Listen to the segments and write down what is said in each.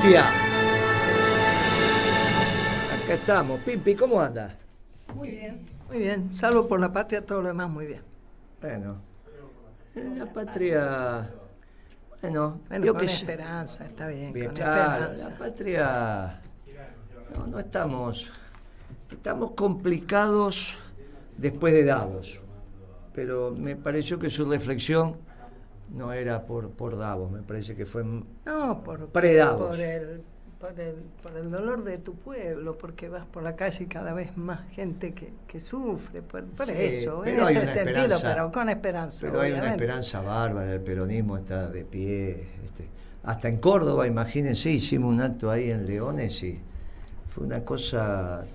patria. Acá estamos. Pimpi, ¿cómo anda? Muy bien. Salvo por la patria, todo lo demás muy bien. Bueno, la patria... Bueno, Con esperanza, está bien. Bien, con claro, esperanza. la patria... No estamos... Estamos complicados después de Davos. Pero me pareció que su reflexión no era por Davos, me parece que fue pre-Davos. Por el dolor de tu pueblo, porque vas por la calle y cada vez más gente que sufre, por Sí, eso, en pero hay ese una sentido, esperanza, pero con esperanza. Pero hay una obviamente. esperanza bárbara, el peronismo está de pie. Hasta en Córdoba, imagínense, hicimos un acto ahí en Leones y fue una cosa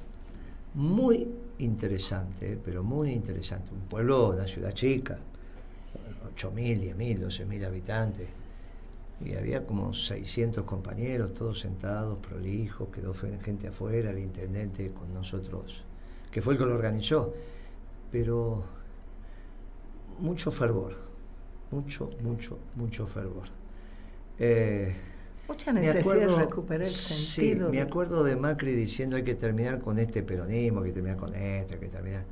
muy interesante, pero muy interesante. Un pueblo, una ciudad chica, 8.000, 10.000, 12.000 habitantes. Y había como 600 compañeros, todos sentados, prolijos, quedó gente afuera, el intendente con nosotros, que fue el que lo organizó. Pero mucho fervor, mucho fervor. Mucha necesidad de recuperar el sentido. Sí, me acuerdo de Macri diciendo hay que terminar con este peronismo, hay que terminar con esto, hay que terminar...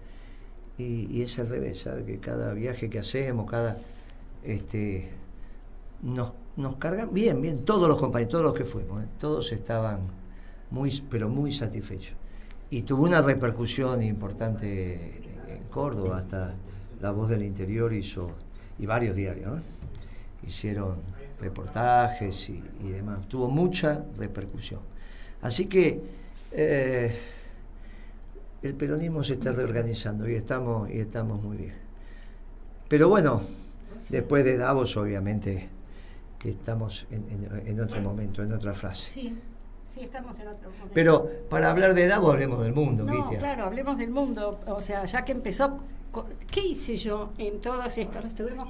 Y es al revés, ¿sabe? Que cada viaje que hacemos, nos cargan bien, todos los compañeros, todos los que fuimos, todos estaban pero muy satisfechos. Y tuvo una repercusión importante en Córdoba, hasta La Voz del Interior hizo, y varios diarios, ¿no? Hicieron reportajes y demás. Tuvo mucha repercusión. Así que el peronismo se está reorganizando y estamos muy bien. Pero bueno, después de Davos, obviamente, que estamos en otro momento, en otra frase. Sí, estamos en otro momento. Pero para hablar de Davos, hablemos del mundo, No, Cristian. claro, hablemos del mundo. O sea, ya que empezó... ¿Qué hice yo en todos estos? Estuvimos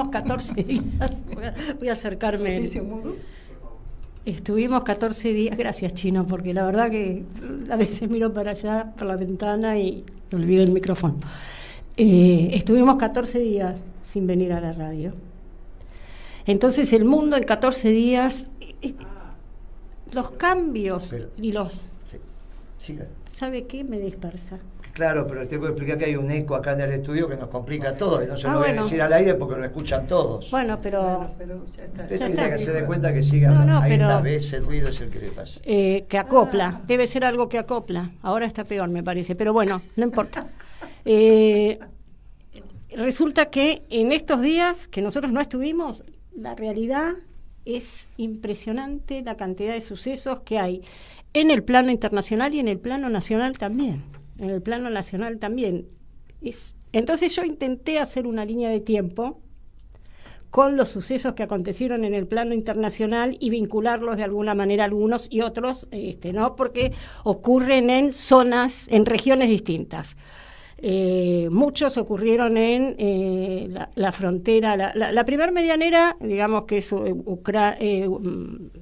14 días. Voy a acercarme. Estuvimos 14 días. Gracias, Chino, porque la verdad que a veces miro para allá, por la ventana y me olvido el micrófono. Estuvimos 14 días sin venir a la radio. Entonces el mundo en 14 días, los cambios y los... Sí. Siga. ¿Sabe qué? Me dispersa. Claro, pero tengo que explicar que hay un eco acá en el estudio que nos complica todo y no se lo voy bueno. a decir al aire porque lo escuchan todos. Bueno, pero Ya está. Usted ya tendría está. que se dé cuenta que siga. No, ahí pero- esta vez el ruido es el que le pasa. que acopla. Debe ser algo que acopla. Ahora está peor, me parece. Pero bueno, no importa. Resulta que en estos días que nosotros no estuvimos, la realidad es impresionante la cantidad de sucesos que hay en el plano internacional y en el plano nacional también. En el plano nacional también. Entonces yo intenté hacer una línea de tiempo con los sucesos que acontecieron en el plano internacional y vincularlos de alguna manera algunos y otros, ¿no? Porque ocurren en zonas, en regiones distintas. Muchos ocurrieron en la frontera, la primer medianera, digamos que es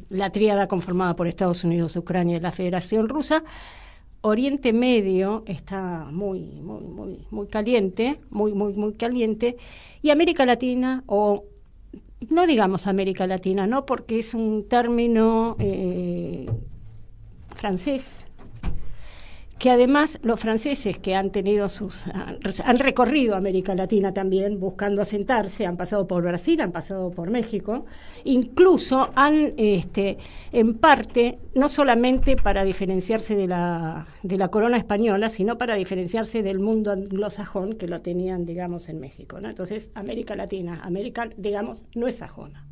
la tríada conformada por Estados Unidos, Ucrania y la Federación Rusa. Oriente Medio está muy caliente, muy caliente, y América Latina, o no digamos América Latina, ¿no? Porque es un término francés, que además los franceses que han recorrido América Latina también buscando asentarse, han pasado por Brasil, han pasado por México, incluso han en parte, no solamente para diferenciarse de la corona española, sino para diferenciarse del mundo anglosajón que lo tenían, digamos, en México, ¿no? Entonces, América Latina, digamos, no es sajona,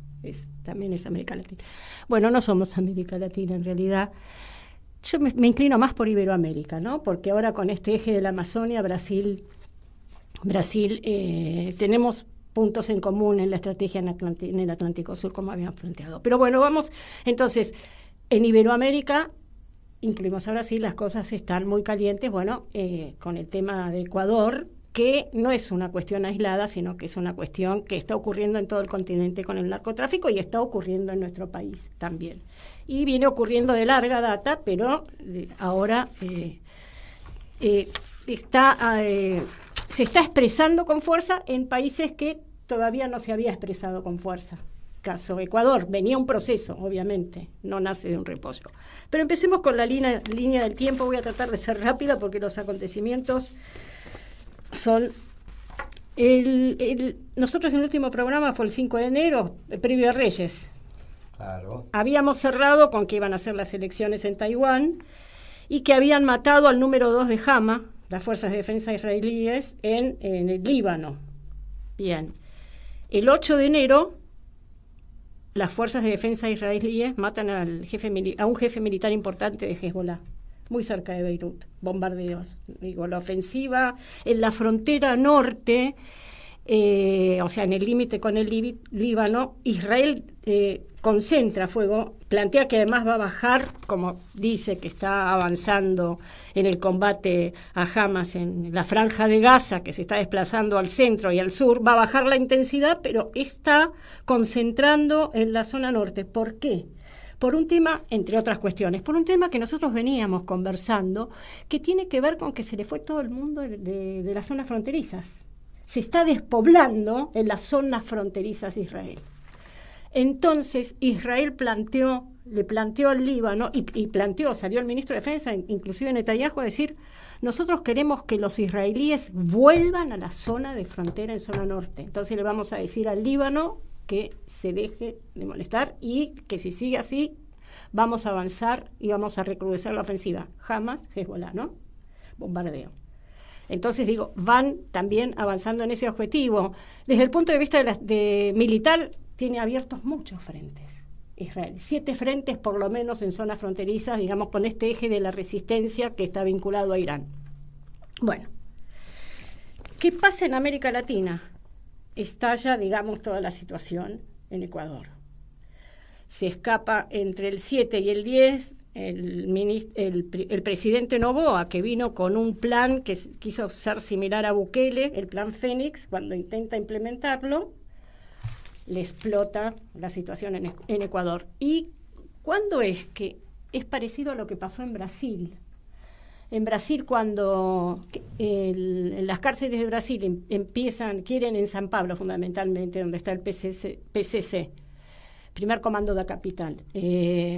también es América Latina. Bueno, no somos América Latina en realidad. Yo me inclino más por Iberoamérica, ¿no? Porque ahora con este eje de la Amazonia, Brasil tenemos puntos en común en la estrategia en el Atlántico Sur, como habíamos planteado. Pero bueno, vamos, entonces, en Iberoamérica, incluimos a Brasil, las cosas están muy calientes, bueno, con el tema de Ecuador, que no es una cuestión aislada, sino que es una cuestión que está ocurriendo en todo el continente con el narcotráfico y está ocurriendo en nuestro país también. Y viene ocurriendo de larga data, pero ahora se está expresando con fuerza en países que todavía no se había expresado con fuerza, caso Ecuador. Venía un proceso, obviamente, no nace de un repollo. Pero empecemos con la línea del tiempo. Voy a tratar de ser rápida porque los acontecimientos son... Nosotros en el último programa fue el 5 de enero, previo a Reyes. Claro. Habíamos cerrado con que iban a ser las elecciones en Taiwán y que habían matado al número 2 de Hama, las fuerzas de defensa israelíes, en el Líbano. Bien. El 8 de enero, las fuerzas de defensa israelíes matan a un jefe militar importante de Hezbollah, muy cerca de Beirut. Bombardeos. Digo, la ofensiva en la frontera norte, o sea, en el límite con el Líbano, Israel concentra fuego, plantea que además va a bajar, como dice que está avanzando en el combate a Hamas en la franja de Gaza, que se está desplazando al centro y al sur, va a bajar la intensidad, pero está concentrando en la zona norte. ¿Por qué? Por un tema, entre otras cuestiones, por un tema que nosotros veníamos conversando, que tiene que ver con que se le fue todo el mundo de las zonas fronterizas. Se está despoblando en las zonas fronterizas de Israel. Entonces Israel le planteó al Líbano, salió el ministro de Defensa, inclusive Netanyahu, a decir: nosotros queremos que los israelíes vuelvan a la zona de frontera en zona norte. Entonces le vamos a decir al Líbano que se deje de molestar y que si sigue así vamos a avanzar y vamos a recrudecer la ofensiva. Hamas, Hezbollah, ¿no? Bombardeo. Entonces digo, van también avanzando en ese objetivo. Desde el punto de vista militar, tiene abiertos muchos frentes Israel, 7 frentes por lo menos en zonas fronterizas, digamos, con este eje de la resistencia que está vinculado a Irán. Bueno, ¿qué pasa en América Latina? Estalla, digamos, toda la situación en Ecuador. Se escapa entre el 7 y el 10 el presidente Noboa, que vino con un plan que quiso ser similar a Bukele, el plan Fénix. Cuando intenta implementarlo, le explota la situación en Ecuador. ¿Y cuándo es que es parecido a lo que pasó en Brasil? En Brasil, cuando en las cárceles de Brasil quieren en San Pablo fundamentalmente, donde está el PCC, primer comando de la capital,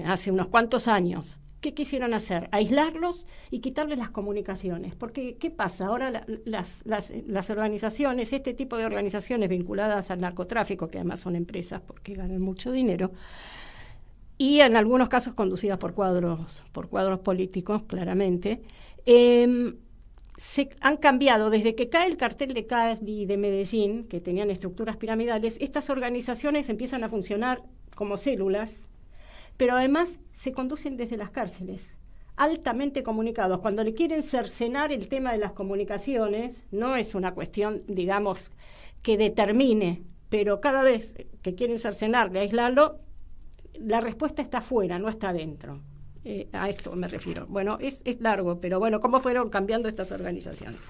hace unos cuantos años, ¿qué quisieron hacer? Aislarlos y quitarles las comunicaciones. Porque, ¿qué pasa? Ahora las organizaciones, este tipo de organizaciones vinculadas al narcotráfico, que además son empresas porque ganan mucho dinero, y en algunos casos conducidas por cuadros políticos, claramente, se han cambiado. Desde que cae el cartel de Cali y de Medellín, que tenían estructuras piramidales, estas organizaciones empiezan a funcionar como células, pero además se conducen desde las cárceles, altamente comunicados. Cuando le quieren cercenar el tema de las comunicaciones, no es una cuestión, digamos, que determine, pero cada vez que quieren cercenarle, aislarlo, la respuesta está afuera, no está adentro. A esto me refiero. Bueno, es largo, pero bueno, ¿cómo fueron cambiando estas organizaciones?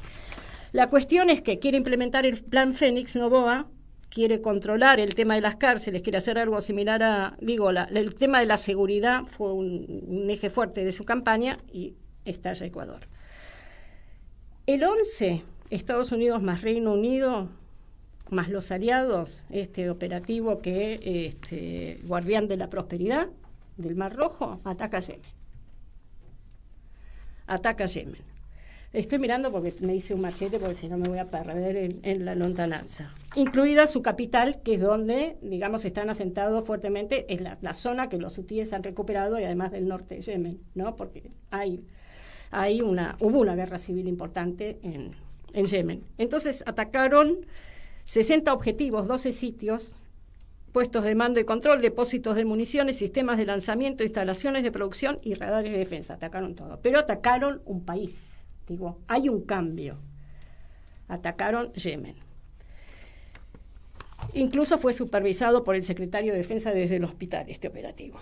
La cuestión es que quiere implementar el plan Fénix, Noboa, quiere controlar el tema de las cárceles, quiere hacer algo similar el tema de la seguridad fue un eje fuerte de su campaña y estalla Ecuador. El 11, Estados Unidos más Reino Unido, más los aliados, este operativo que Guardián de la Prosperidad del Mar Rojo, ataca Yemen. Estoy mirando porque me hice un machete, porque si no me voy a perder en la lontananza. Incluida su capital, que es donde, digamos, están asentados fuertemente, es la zona que los hutíes han recuperado, y además del norte de Yemen, ¿no? Porque hubo una guerra civil importante en Yemen. Entonces atacaron 60 objetivos, 12 sitios, puestos de mando y control, depósitos de municiones, sistemas de lanzamiento, instalaciones de producción y radares de defensa. Atacaron todo. Pero atacaron un país. Digo, hay un cambio. Atacaron Yemen. Incluso fue supervisado por el secretario de Defensa desde el hospital, este operativo.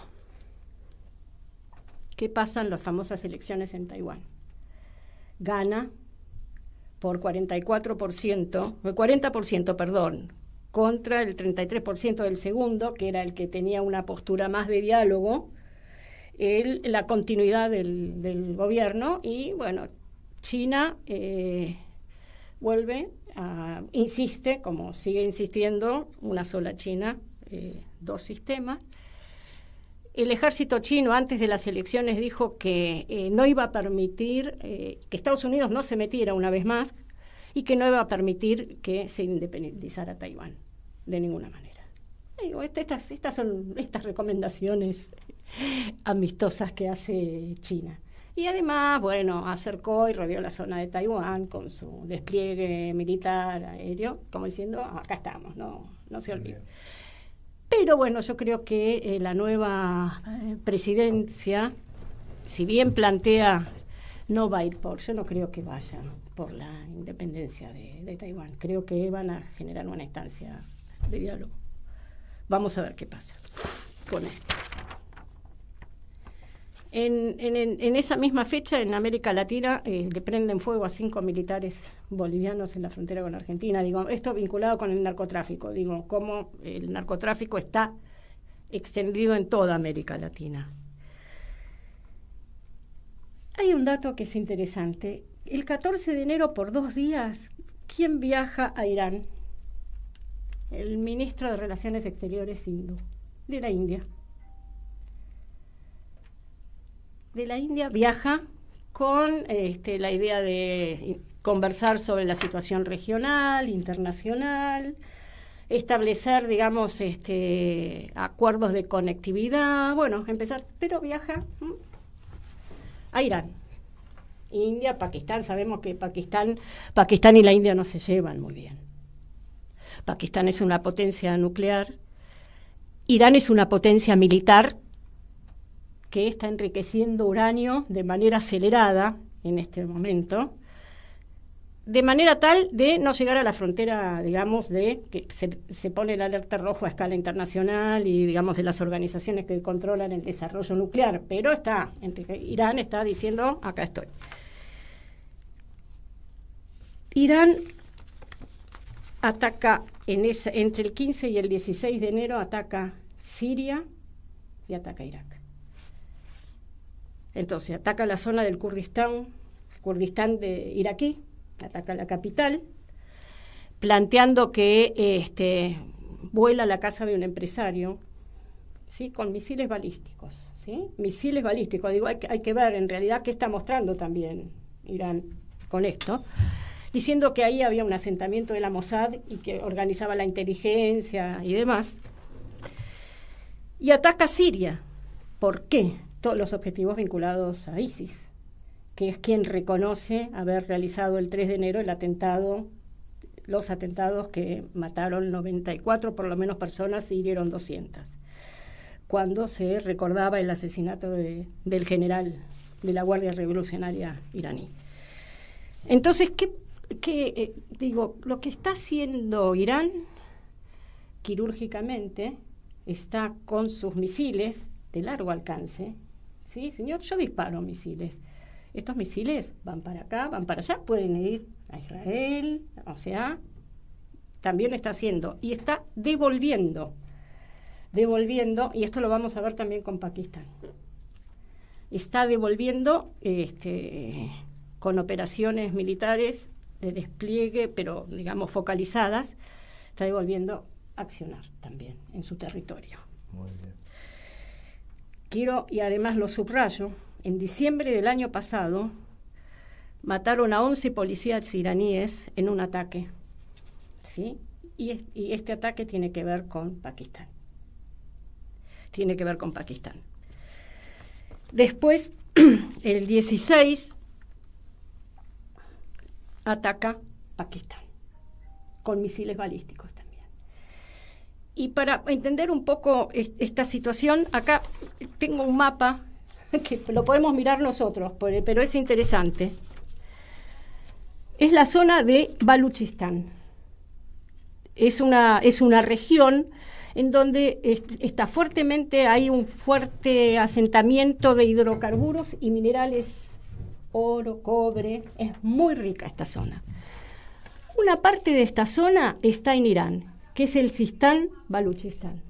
¿Qué pasa en las famosas elecciones en Taiwán? Gana por 40%, perdón, contra el 33% del segundo, que era el que tenía una postura más de diálogo, la continuidad del gobierno. Y bueno, China insiste, como sigue insistiendo, una sola China, dos sistemas. El ejército chino antes de las elecciones dijo que no iba a permitir que Estados Unidos no se metiera una vez más y que no iba a permitir que se independizara Taiwán de ninguna manera. Digo, estas son estas recomendaciones amistosas que hace China. Y además, bueno, acercó y rodeó la zona de Taiwán con su despliegue militar aéreo, como diciendo, acá estamos, no se olviden. Pero bueno, yo creo que la nueva presidencia, si bien plantea, no va a ir yo no creo que vaya por la independencia de Taiwán. Creo que van a generar una instancia de diálogo. Vamos a ver qué pasa con esto. En esa misma fecha, en América Latina, le prenden fuego a 5 militares bolivianos en la frontera con Argentina. Digo, esto vinculado con el narcotráfico. Digo, cómo el narcotráfico está extendido en toda América Latina. Hay un dato que es interesante. El 14 de enero, por 2 días, ¿quién viaja a Irán? El ministro de Relaciones Exteriores hindú, de la India. De la India viaja con la idea de conversar sobre la situación regional, internacional, establecer, digamos, acuerdos de conectividad, bueno, empezar, pero viaja a Irán. India, Pakistán, sabemos que Pakistán y la India no se llevan muy bien. Pakistán es una potencia nuclear, Irán es una potencia militar que está enriqueciendo uranio de manera acelerada en este momento, de manera tal de no llegar a la frontera, digamos, de que se pone el alerta rojo a escala internacional y, digamos, de las organizaciones que controlan el desarrollo nuclear, pero Irán está diciendo, acá estoy. Irán ataca entre el 15 y el 16 de enero, ataca Siria y ataca Irak. Entonces, ataca la zona del Kurdistán de iraquí, ataca la capital, planteando que vuela la casa de un empresario, ¿sí? Con misiles balísticos, ¿sí? Misiles balísticos, digo, hay que ver en realidad qué está mostrando también Irán con esto, diciendo que ahí había un asentamiento de la Mossad y que organizaba la inteligencia y demás. Y ataca Siria. ¿Por qué? Todos los objetivos vinculados a ISIS, que es quien reconoce haber realizado el 3 de enero los atentados que mataron 94 por lo menos personas y hirieron 200, cuando se recordaba el asesinato del general de la Guardia Revolucionaria iraní. Entonces, digo, lo que está haciendo Irán quirúrgicamente está con sus misiles de largo alcance. Sí, señor, yo disparo misiles. Estos misiles van para acá, van para allá, pueden ir a Israel, o sea, también está haciendo y está devolviendo, y esto lo vamos a ver también con Pakistán. Está devolviendo con operaciones militares de despliegue, pero digamos focalizadas, está devolviendo accionar también en su territorio. Muy bien. Quiero, y además lo subrayo, en diciembre del año pasado mataron a 11 policías iraníes en un ataque, ¿sí? Y este ataque tiene que ver con Pakistán. Después, el 16, ataca Pakistán, con misiles balísticos también. Y para entender un poco esta situación, acá tengo un mapa que lo podemos mirar nosotros, pero es interesante. Es la zona de Baluchistán. Es una región en donde hay un fuerte asentamiento de hidrocarburos y minerales, oro, cobre. Es muy rica esta zona. Una parte de esta zona está en Irán, que es el Sistán Baluchistán.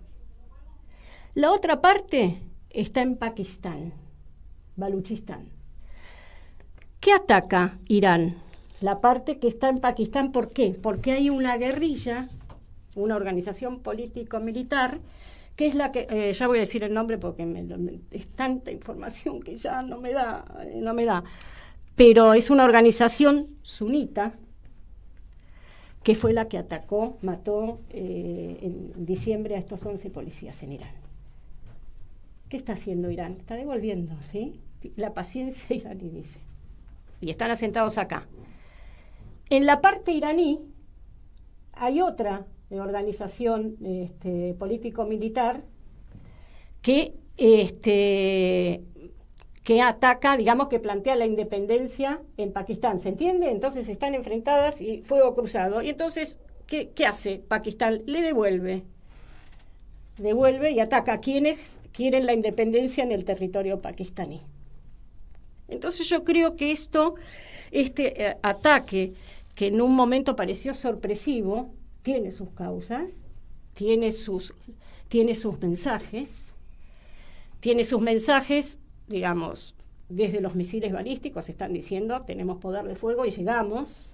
La otra parte está en Pakistán, Baluchistán. ¿Qué ataca Irán? La parte que está en Pakistán, ¿por qué? Porque hay una guerrilla una organización político-militar, que es la que, ya voy a decir el nombre porque es tanta información que ya no me da, pero es una organización sunita que fue la que mató en diciembre a estos 11 policías en Irán. ¿Qué está haciendo Irán? Está devolviendo, ¿sí? La paciencia iraní, dice. Y están asentados acá. En la parte iraní hay otra organización político-militar que ataca, digamos, que plantea la independencia en Pakistán, ¿se entiende? Entonces están enfrentadas y fuego cruzado. Y entonces, ¿qué hace Pakistán? Le devuelve y ataca a quienes quieren la independencia en el territorio pakistaní. Entonces yo creo que este ataque, que en un momento pareció sorpresivo, tiene sus causas, tiene sus mensajes, digamos, desde los misiles balísticos están diciendo, tenemos poder de fuego y llegamos.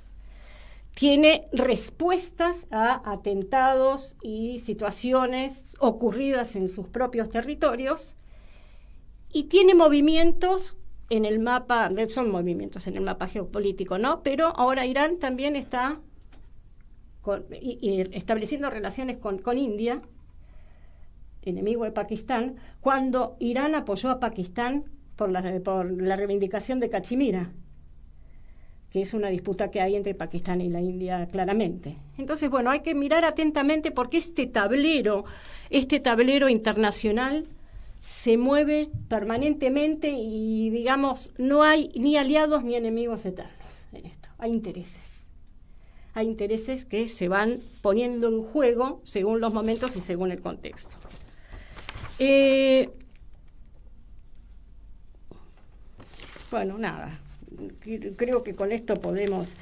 Tiene respuestas a atentados y situaciones ocurridas en sus propios territorios, y tiene movimientos en el mapa, son movimientos en el mapa geopolítico, ¿no? Pero ahora Irán también está estableciendo relaciones con India, enemigo de Pakistán, cuando Irán apoyó a Pakistán por la reivindicación de Cachemira, que es una disputa que hay entre Pakistán y la India claramente. Entonces, bueno, hay que mirar atentamente porque este tablero internacional se mueve permanentemente y, digamos, no hay ni aliados ni enemigos eternos en esto. Hay intereses que se van poniendo en juego según los momentos y según el contexto. Bueno, nada. Creo que con esto podemos...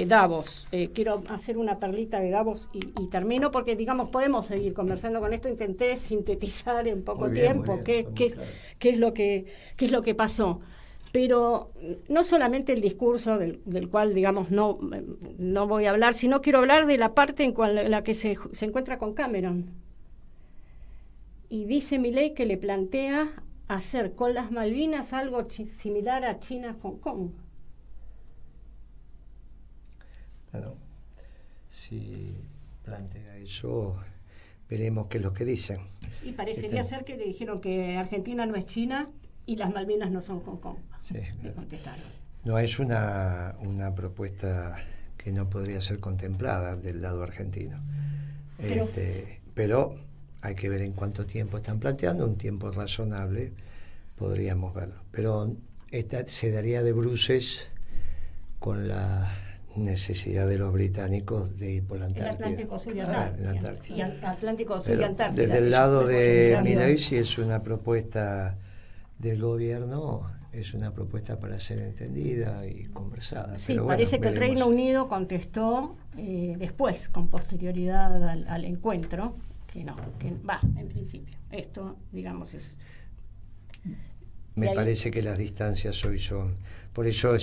Davos. Quiero hacer una perlita de Davos y termino porque, digamos, podemos seguir conversando con esto. Intenté sintetizar en poco tiempo qué es lo que pasó. Pero no solamente el discurso del cual, digamos, no voy a hablar, sino quiero hablar de la parte en la que se encuentra con Cameron. Y dice Milei que le plantea hacer con las Malvinas algo similar a China-Hong Kong. Bueno, si plantea eso, veremos qué es lo que dicen. Y parecería ser que le dijeron que Argentina no es China y las Malvinas no son Hong Kong. Sí, le contestaron. No es una propuesta que no podría ser contemplada del lado argentino. Pero hay que ver en cuánto tiempo están planteando, un tiempo razonable podríamos verlo. Pero se daría de bruces con la necesidad de los británicos de ir por la Antártida. El Atlántico Sur y Antártida. Y Atlántico Sur y Antártida. Desde el lado de Milei, si es una propuesta del gobierno, es una propuesta para ser entendida y conversada. Sí, pero parece que el Reino Unido contestó después, con posterioridad al encuentro, que va, en principio. Esto, digamos, es... Me parece que las distancias hoy son... Por eso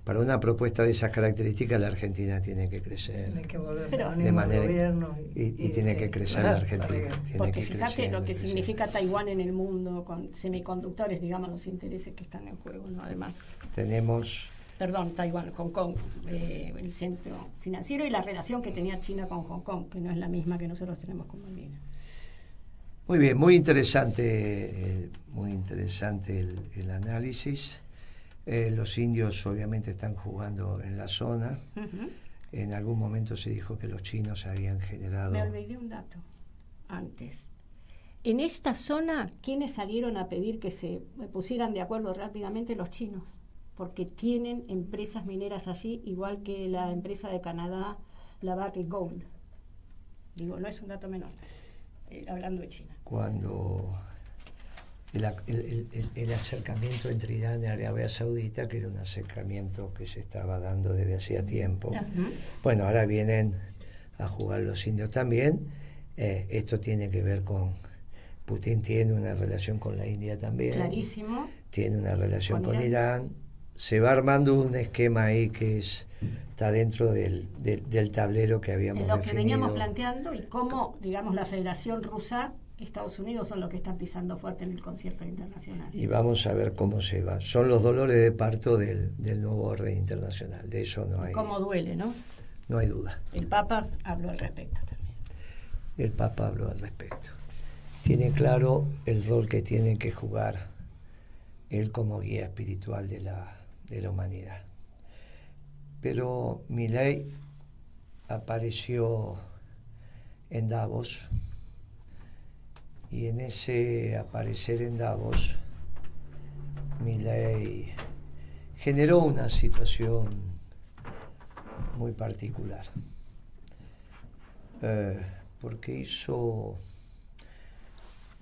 para una propuesta de esas características la Argentina tiene que crecer. Tiene que volver de manera gobierno y tiene que crecer la Argentina. Porque fíjate lo que significa Taiwán en el mundo con semiconductores, digamos, los intereses que están en juego, ¿no? Además. Taiwán, Hong Kong, el centro financiero y la relación que tenía China con Hong Kong, que no es la misma que nosotros tenemos con Malvinas. Muy bien, muy interesante el análisis. Los indios obviamente están jugando en la zona. Uh-huh. En algún momento se dijo que los chinos habían generado... Me olvidé un dato antes. En esta zona, ¿quiénes salieron a pedir que se pusieran de acuerdo rápidamente? Los chinos, porque tienen empresas mineras allí, igual que la empresa de Canadá, la Barrick Gold. Digo, no es un dato menor, hablando de China. Cuando el acercamiento entre Irán y Arabia Saudita, que era un acercamiento que se estaba dando desde hacía tiempo. Uh-huh. Bueno, ahora vienen a jugar los indios también. Esto tiene que ver con... Putin tiene una relación con la India también. Clarísimo. Tiene una relación con Irán. se va armando un esquema ahí que está dentro del tablero que habíamos lo que definido. veníamos planteando, y cómo, digamos, la Federación Rusa, Estados Unidos son los que están pisando fuerte en el concierto internacional. Y vamos a ver cómo se va. Son los dolores de parto del nuevo orden internacional. De eso no hay. Cómo duele, ¿no? No hay duda. El Papa habló al respecto también. El Papa habló al respecto. Tiene claro el rol que tiene que jugar él como guía espiritual de la humanidad. Pero Milei apareció en Davos, y en ese aparecer en Davos, Milei generó una situación muy particular, porque hizo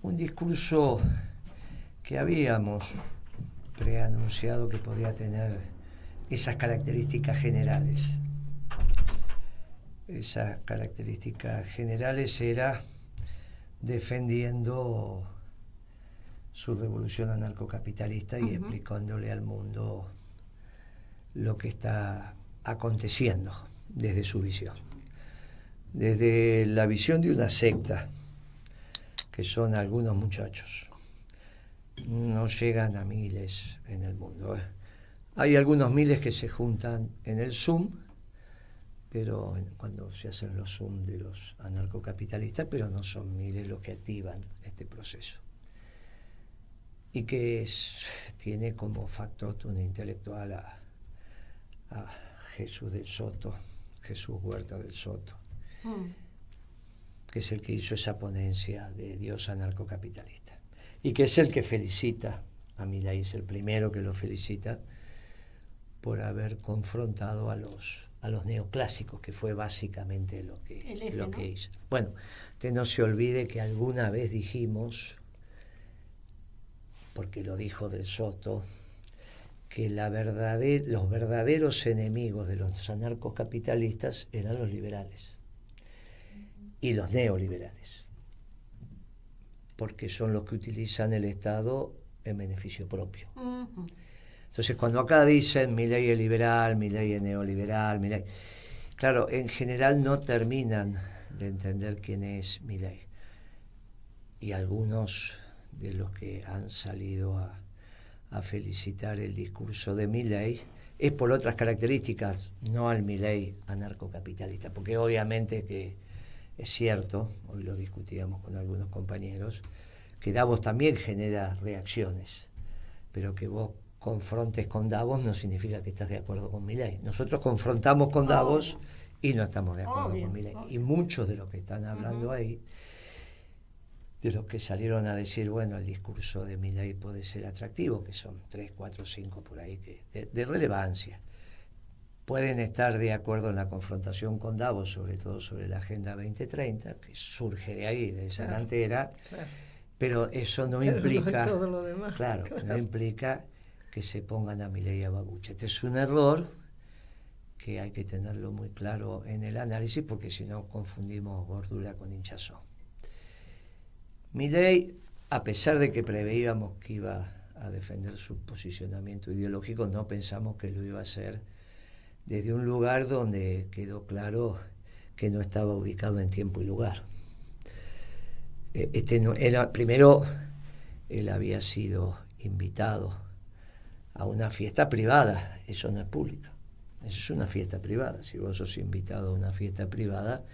un discurso que habíamos preanunciado que podía tener esas características generales. Esas características generales era defendiendo su revolución anarcocapitalista y explicándole al mundo lo que está aconteciendo desde su visión. Desde la visión de una secta, que son algunos muchachos. No llegan a miles en el mundo. Hay algunos miles que se juntan en el Zoom, pero cuando se hacen los Zoom de los anarcocapitalistas, pero no son miles los que activan este proceso. Y que tiene como factotum intelectual a Jesús del Soto, Jesús Huerta del Soto, que es el que hizo esa ponencia de Dios anarcocapitalista. Y que es el que felicita a Milei, es el primero que lo felicita por haber confrontado a los neoclásicos, que fue básicamente lo que hizo. Bueno, usted no se olvide que alguna vez dijimos, porque lo dijo del Soto, que los verdaderos enemigos de los anarcocapitalistas eran los liberales y los neoliberales, porque son los que utilizan el Estado en beneficio propio. Entonces, cuando acá dicen Milei es liberal, Milei es neoliberal, Milei, claro, en general no terminan de entender quién es Milei. Y algunos de los que han salido a felicitar el discurso de Milei es por otras características, no al Milei anarcocapitalista, porque obviamente que es cierto, hoy lo discutíamos con algunos compañeros, que Davos también genera reacciones, pero que vos confrontes con Davos no significa que estás de acuerdo con Milei. Nosotros confrontamos con Davos y no estamos de acuerdo con Milei. Y muchos de los que están hablando ahí, de los que salieron a decir, bueno, el discurso de Milei puede ser atractivo, que son 3, 4, 5 por ahí, de relevancia. Pueden estar de acuerdo en la confrontación con Davos, sobre todo sobre la Agenda 2030, que surge de ahí, de esa cantera, pero eso no implica, todo lo demás, no implica que se pongan a Milei a babuche. Este es un error que hay que tenerlo muy claro en el análisis, porque si no confundimos gordura con hinchazón. Milei, a pesar de que preveíamos que iba a defender su posicionamiento ideológico, no pensamos que lo iba a hacer desde un lugar donde quedó claro que no estaba ubicado en tiempo y lugar. Primero, él había sido invitado a una fiesta privada, eso no es pública, eso es una fiesta privada. Si vos sos invitado a una fiesta privada,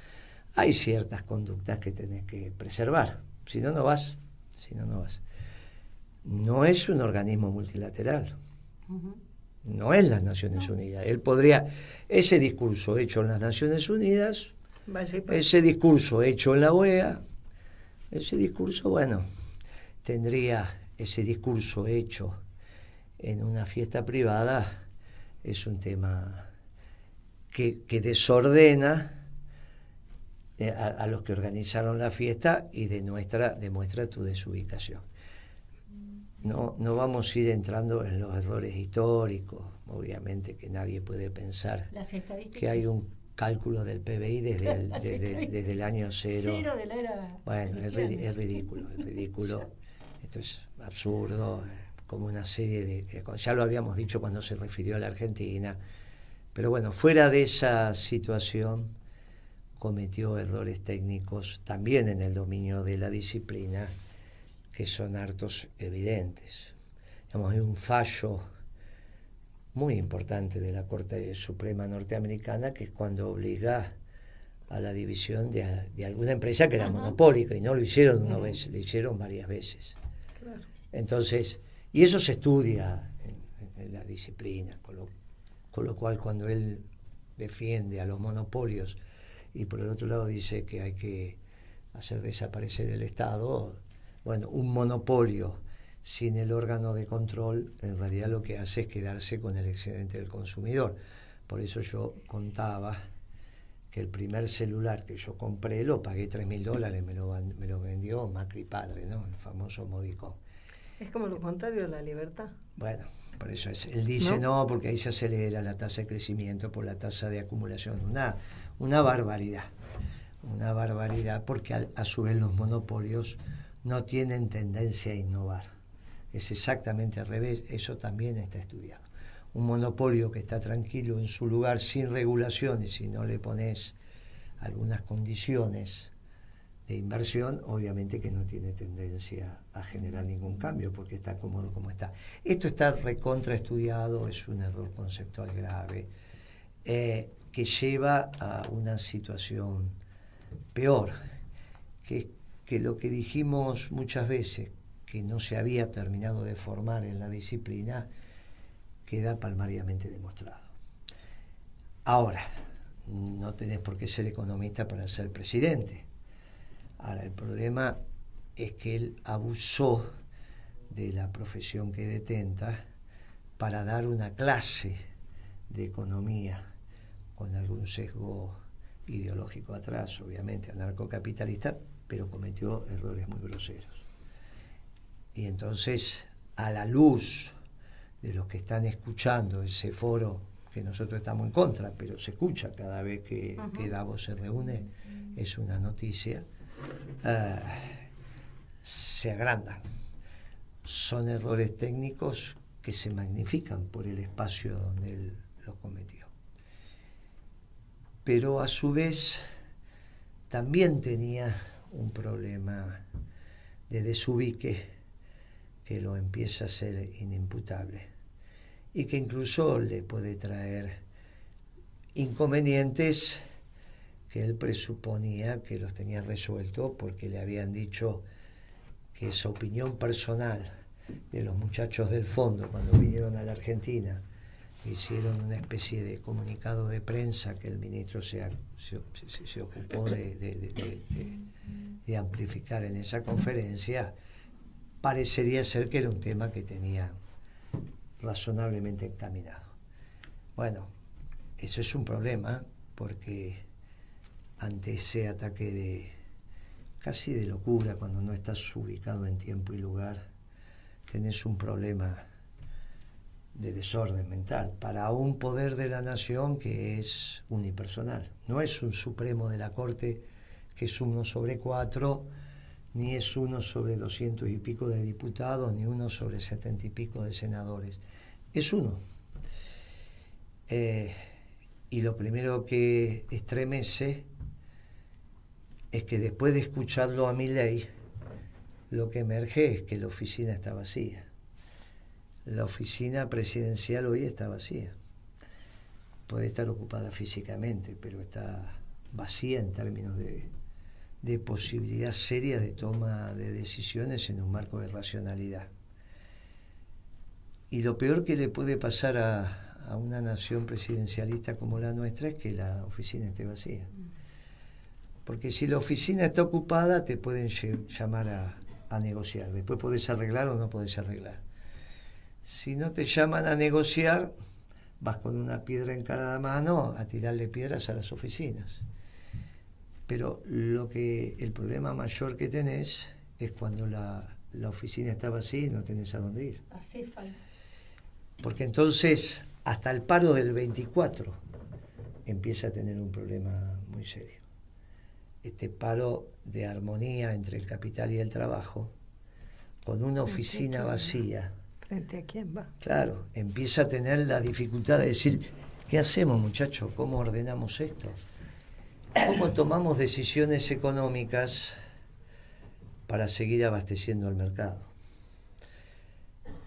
hay ciertas conductas que tenés que preservar, si no, no vas. No es un organismo multilateral, no es las Naciones Unidas. Él podría, ese discurso hecho en las Naciones Unidas, ese discurso hecho en la OEA, ese discurso, bueno, tendría ese discurso hecho en una fiesta privada, es un tema que desordena a los que organizaron la fiesta y demuestra tu desubicación. No vamos a ir entrando en los errores históricos, obviamente que nadie puede pensar que hay un cálculo del PBI desde el año cero. De la era bueno, es ridículo. Esto es absurdo. como una serie de... Ya lo habíamos dicho cuando se refirió a la Argentina, pero bueno, fuera de esa situación cometió errores técnicos también en el dominio de la disciplina, que son hartos evidentes. Digamos, hay un fallo muy importante de la Corte Suprema norteamericana, que es cuando obliga a la división de alguna empresa que era monopólica, y no lo hicieron una vez, lo hicieron varias veces. Claro. Entonces, y eso se estudia en la disciplina, con lo cual cuando él defiende a los monopolios y por el otro lado dice que hay que hacer desaparecer el Estado, bueno, un monopolio sin el órgano de control en realidad lo que hace es quedarse con el excedente del consumidor. Por eso yo contaba que el primer celular que yo compré lo pagué $3.000, me lo vendió Macri padre, ¿no? El famoso Movicom. Es como lo contrario de la libertad. Bueno, por eso él dice no, porque ahí se acelera la tasa de crecimiento por la tasa de acumulación. Una barbaridad, porque a su vez los monopolios no tienen tendencia a innovar. Es exactamente al revés, eso también está estudiado. Un monopolio que está tranquilo en su lugar sin regulaciones, si no le pones algunas condiciones de inversión, obviamente que no tiene tendencia a generar ningún cambio porque está cómodo como está. Esto está recontraestudiado, es un error conceptual grave que lleva a una situación peor, que lo que dijimos muchas veces, que no se había terminado de formar en la disciplina, queda palmariamente demostrado. Ahora, no tenés por qué ser economista para ser presidente. Ahora, el problema es que él abusó de la profesión que detenta para dar una clase de economía con algún sesgo ideológico atrás, obviamente anarcocapitalista, pero cometió errores muy groseros. Y entonces, a la luz de los que están escuchando ese foro, que nosotros estamos en contra, pero se escucha cada vez que Davos se reúne, es una noticia, se agrandan. Son errores técnicos que se magnifican por el espacio donde él los cometió. Pero a su vez también tenía un problema de desubique que lo empieza a ser inimputable y que incluso le puede traer inconvenientes que él presuponía que los tenía resueltos porque le habían dicho que esa opinión personal de los muchachos del fondo cuando vinieron a la Argentina hicieron una especie de comunicado de prensa que el ministro se ocupó de amplificar en esa conferencia. Parecería ser que era un tema que tenía razonablemente encaminado. Bueno, eso es un problema porque ante ese ataque casi de locura, cuando no estás ubicado en tiempo y lugar, tenés un problema de desorden mental para un poder de la nación que es unipersonal. No es un supremo de la Corte que es 1/4, ni es 1/200 y pico de diputados, ni 1/70 y pico de senadores. Es uno. Y lo primero que estremece es que después de escucharlo a Milei, lo que emerge es que la oficina está vacía. La oficina presidencial hoy está vacía. Puede estar ocupada físicamente, pero está vacía en términos de posibilidad seria de toma de decisiones en un marco de racionalidad. Y lo peor que le puede pasar a una nación presidencialista como la nuestra es que la oficina esté vacía. Porque si la oficina está ocupada, te pueden llamar a negociar. Después podés arreglar o no podés arreglar. Si no te llaman a negociar, vas con una piedra en cada mano a tirarle piedras a las oficinas. Pero el problema mayor que tenés es cuando la oficina está vacía y no tenés a dónde ir. Acéfalo. Porque entonces, hasta el paro del 24 empieza a tener un problema muy serio. Este paro de armonía entre el capital y el trabajo, con una oficina vacía, ¿Frente a quién va? Claro, empieza a tener la dificultad de decir, ¿qué hacemos, muchachos? ¿Cómo ordenamos esto? ¿Cómo tomamos decisiones económicas para seguir abasteciendo al mercado?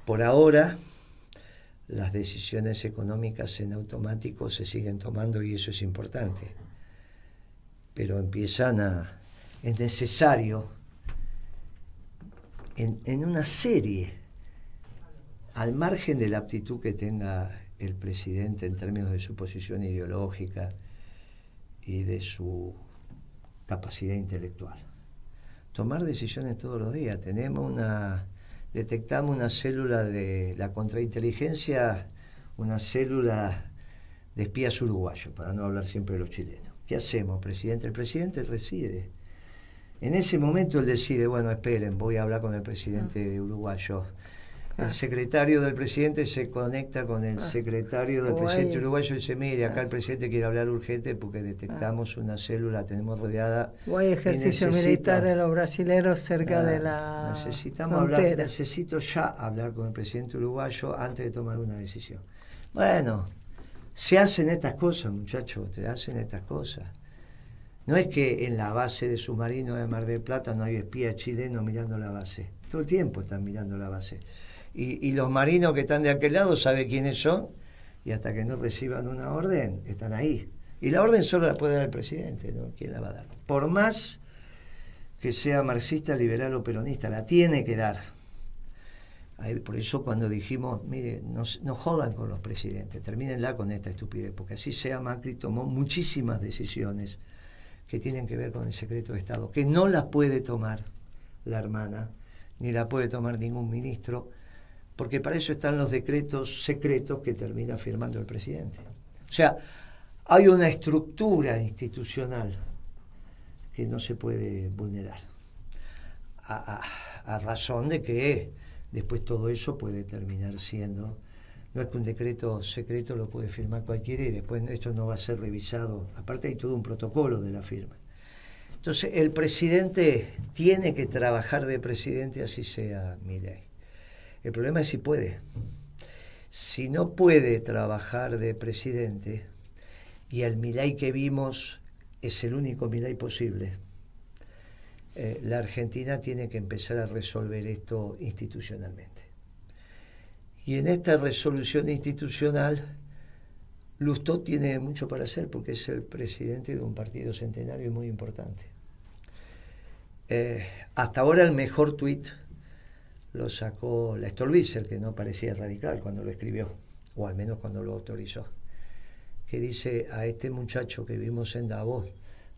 Por ahora, las decisiones económicas en automático se siguen tomando y eso es importante. Pero es necesario en una serie, al margen de la aptitud que tenga el presidente en términos de su posición ideológica y de su capacidad intelectual, tomar decisiones todos los días. Detectamos una célula de la contrainteligencia, una célula de espías uruguayos, para no hablar siempre de los chilenos. ¿Qué hacemos, presidente? El presidente reside. En ese momento él decide, bueno, esperen, voy a hablar con el presidente uruguayo. El secretario del presidente se conecta con el secretario del presidente uruguayo y dice, mire, acá el presidente quiere hablar urgente porque detectamos una célula, tenemos rodeada. O hay ejercicio militar en los brasileros cerca de la necesito ya hablar con el presidente uruguayo antes de tomar una decisión. Bueno, se hacen estas cosas, muchachos, se hacen estas cosas. No es que en la base de submarino de Mar del Plata no hay espías chilenos mirando la base. Todo el tiempo están mirando la base. Y los marinos que están de aquel lado saben quiénes son y hasta que no reciban una orden están ahí. Y la orden solo la puede dar el presidente, ¿no? ¿Quién la va a dar? Por más que sea marxista, liberal o peronista, la tiene que dar. Por eso cuando dijimos, mire, no jodan con los presidentes, termínenla con esta estupidez, porque así sea Macri tomó muchísimas decisiones que tienen que ver con el secreto de Estado, que no las puede tomar la hermana, ni la puede tomar ningún ministro, porque para eso están los decretos secretos que termina firmando el presidente. O sea, hay una estructura institucional que no se puede vulnerar, a razón de que después todo eso puede terminar siendo... No es que un decreto secreto lo puede firmar cualquiera y después esto no va a ser revisado. Aparte hay todo un protocolo de la firma. Entonces el presidente tiene que trabajar de presidente así sea Milei. El problema es si puede. Si no puede trabajar de presidente y el Milei que vimos es el único Milei posible, la Argentina tiene que empezar a resolver esto institucionalmente. Y en esta resolución institucional, Lustó tiene mucho para hacer porque es el presidente de un partido centenario y muy importante. Hasta ahora el mejor tuit lo sacó la Stolbizer, que no parecía radical cuando lo escribió, o al menos cuando lo autorizó, que dice, a este muchacho que vimos en Davos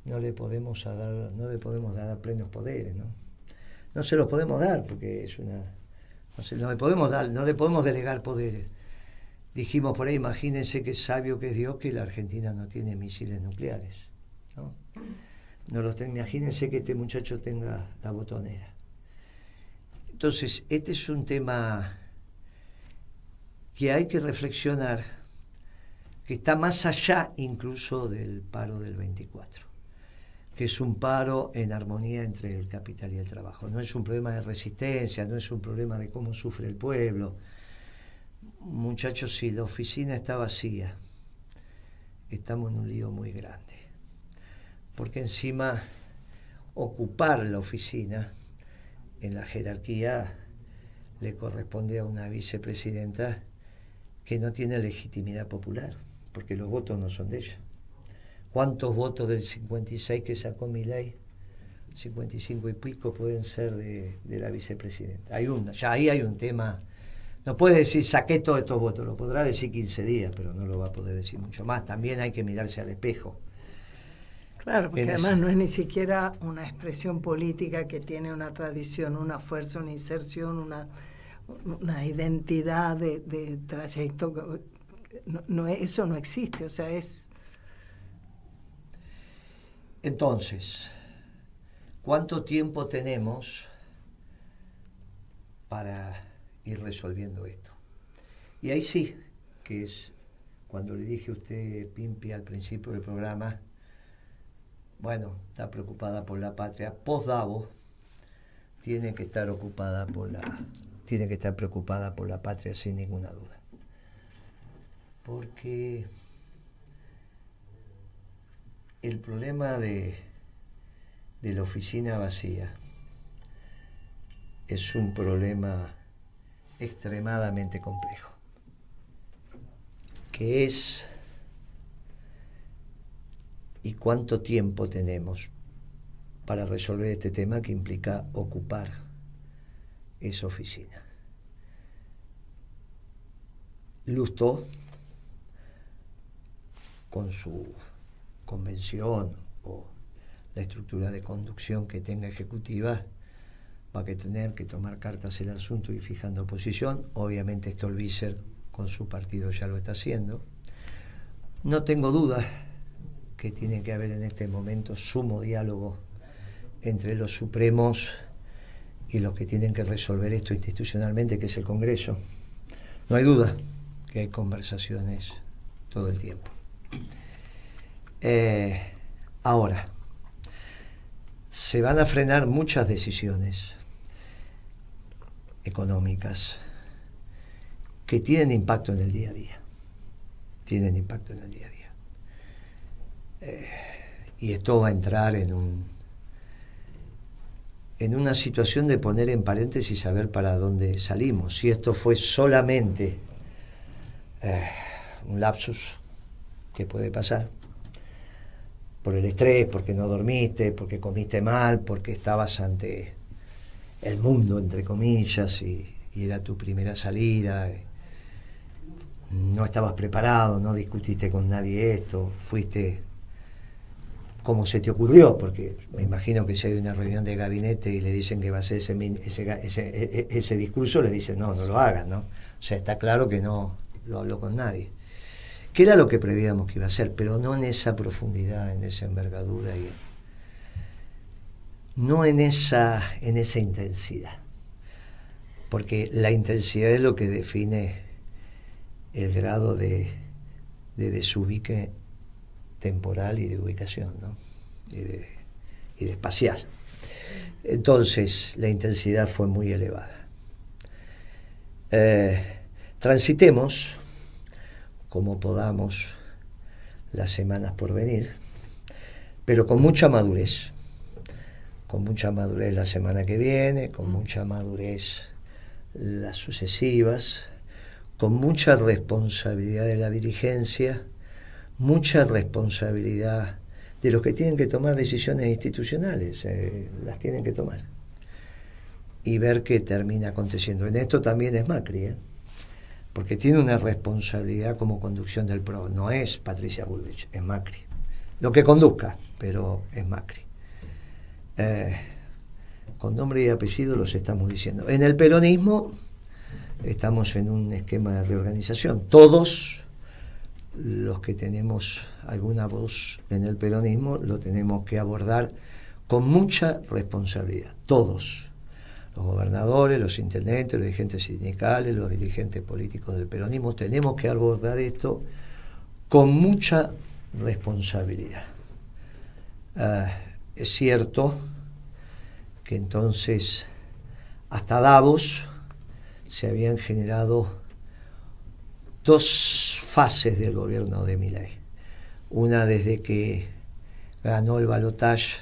no le podemos dar plenos poderes, ¿no? No se los podemos dar porque es una... No le podemos delegar poderes. Dijimos por ahí, imagínense qué sabio que es Dios que la Argentina no tiene misiles nucleares, ¿no? Imagínense que este muchacho tenga la botonera. Entonces, este es un tema que hay que reflexionar, que está más allá incluso del paro del 24, que es un paro en armonía entre el capital y el trabajo. No es un problema de resistencia, no es un problema de cómo sufre el pueblo. Muchachos, si la oficina está vacía, estamos en un lío muy grande. Porque encima, ocupar la oficina en la jerarquía le corresponde a una vicepresidenta que no tiene legitimidad popular, porque los votos no son de ella. ¿Cuántos votos del 56 que sacó Milei? 55 y pico pueden ser de la vicepresidenta. Ya ahí hay un tema. No puede decir saqué todos estos votos, lo podrá decir 15 días, pero no lo va a poder decir mucho más. También hay que mirarse al espejo. Claro, porque además no es ni siquiera una expresión política que tiene una tradición, una fuerza, una inserción, una identidad de trayecto. Eso no existe, o sea, es... Entonces, ¿cuánto tiempo tenemos para ir resolviendo esto? Y ahí sí, que es cuando le dije a usted, Pimpi, al principio del programa, bueno, está preocupada por la patria. Post-Davos tiene que estar ocupada por la tiene que estar preocupada por la patria sin ninguna duda. Porque el problema de la oficina vacía es un problema extremadamente complejo, que es y cuánto tiempo tenemos para resolver este tema que implica ocupar esa oficina. Lustó, con su convención o la estructura de conducción que tenga ejecutiva, va a tener que tomar cartas en el asunto y fijando posición. Obviamente Stolbizer con su partido ya lo está haciendo. No tengo duda que tiene que haber en este momento sumo diálogo entre los supremos y los que tienen que resolver esto institucionalmente, que es el Congreso. No hay duda que hay conversaciones todo el tiempo. Ahora, se van a frenar muchas decisiones económicas que tienen impacto en el día a día. Tienen impacto en el día a día. Y esto va a entrar en una situación de poner en paréntesis a ver para dónde salimos. Si esto fue solamente un lapsus que puede pasar por el estrés, porque no dormiste, porque comiste mal, porque estabas ante el mundo, entre comillas, y era tu primera salida, no estabas preparado, no discutiste con nadie esto, fuiste como se te ocurrió, porque me imagino que si hay una reunión de gabinete y le dicen que va a hacer ese discurso, le dicen no lo hagan, ¿no? O sea, está claro que no lo habló con nadie. Que era lo que prevíamos que iba a ser, pero no en esa profundidad, en esa envergadura y no en esa intensidad. Porque la intensidad es lo que define el grado de desubique temporal y de ubicación, ¿no? y de espacial. Entonces, la intensidad fue muy elevada. Transitemos como podamos las semanas por venir, pero con mucha madurez. Con mucha madurez la semana que viene, con mucha madurez las sucesivas, con mucha responsabilidad de la dirigencia, mucha responsabilidad de los que tienen que tomar decisiones institucionales, las tienen que tomar. Y ver qué termina aconteciendo. En esto también es Macri, porque tiene una responsabilidad como conducción del PRO. No es Patricia Bullrich, es Macri. Lo que conduzca, pero es Macri. Con nombre y apellido los estamos diciendo. En el peronismo estamos en un esquema de reorganización. Todos los que tenemos alguna voz en el peronismo lo tenemos que abordar con mucha responsabilidad. Todos. Los gobernadores, los intendentes, los dirigentes sindicales, los dirigentes políticos del peronismo, tenemos que abordar esto con mucha responsabilidad. Es cierto que entonces hasta Davos se habían generado dos fases del gobierno de Milei. Una desde que ganó el balotaje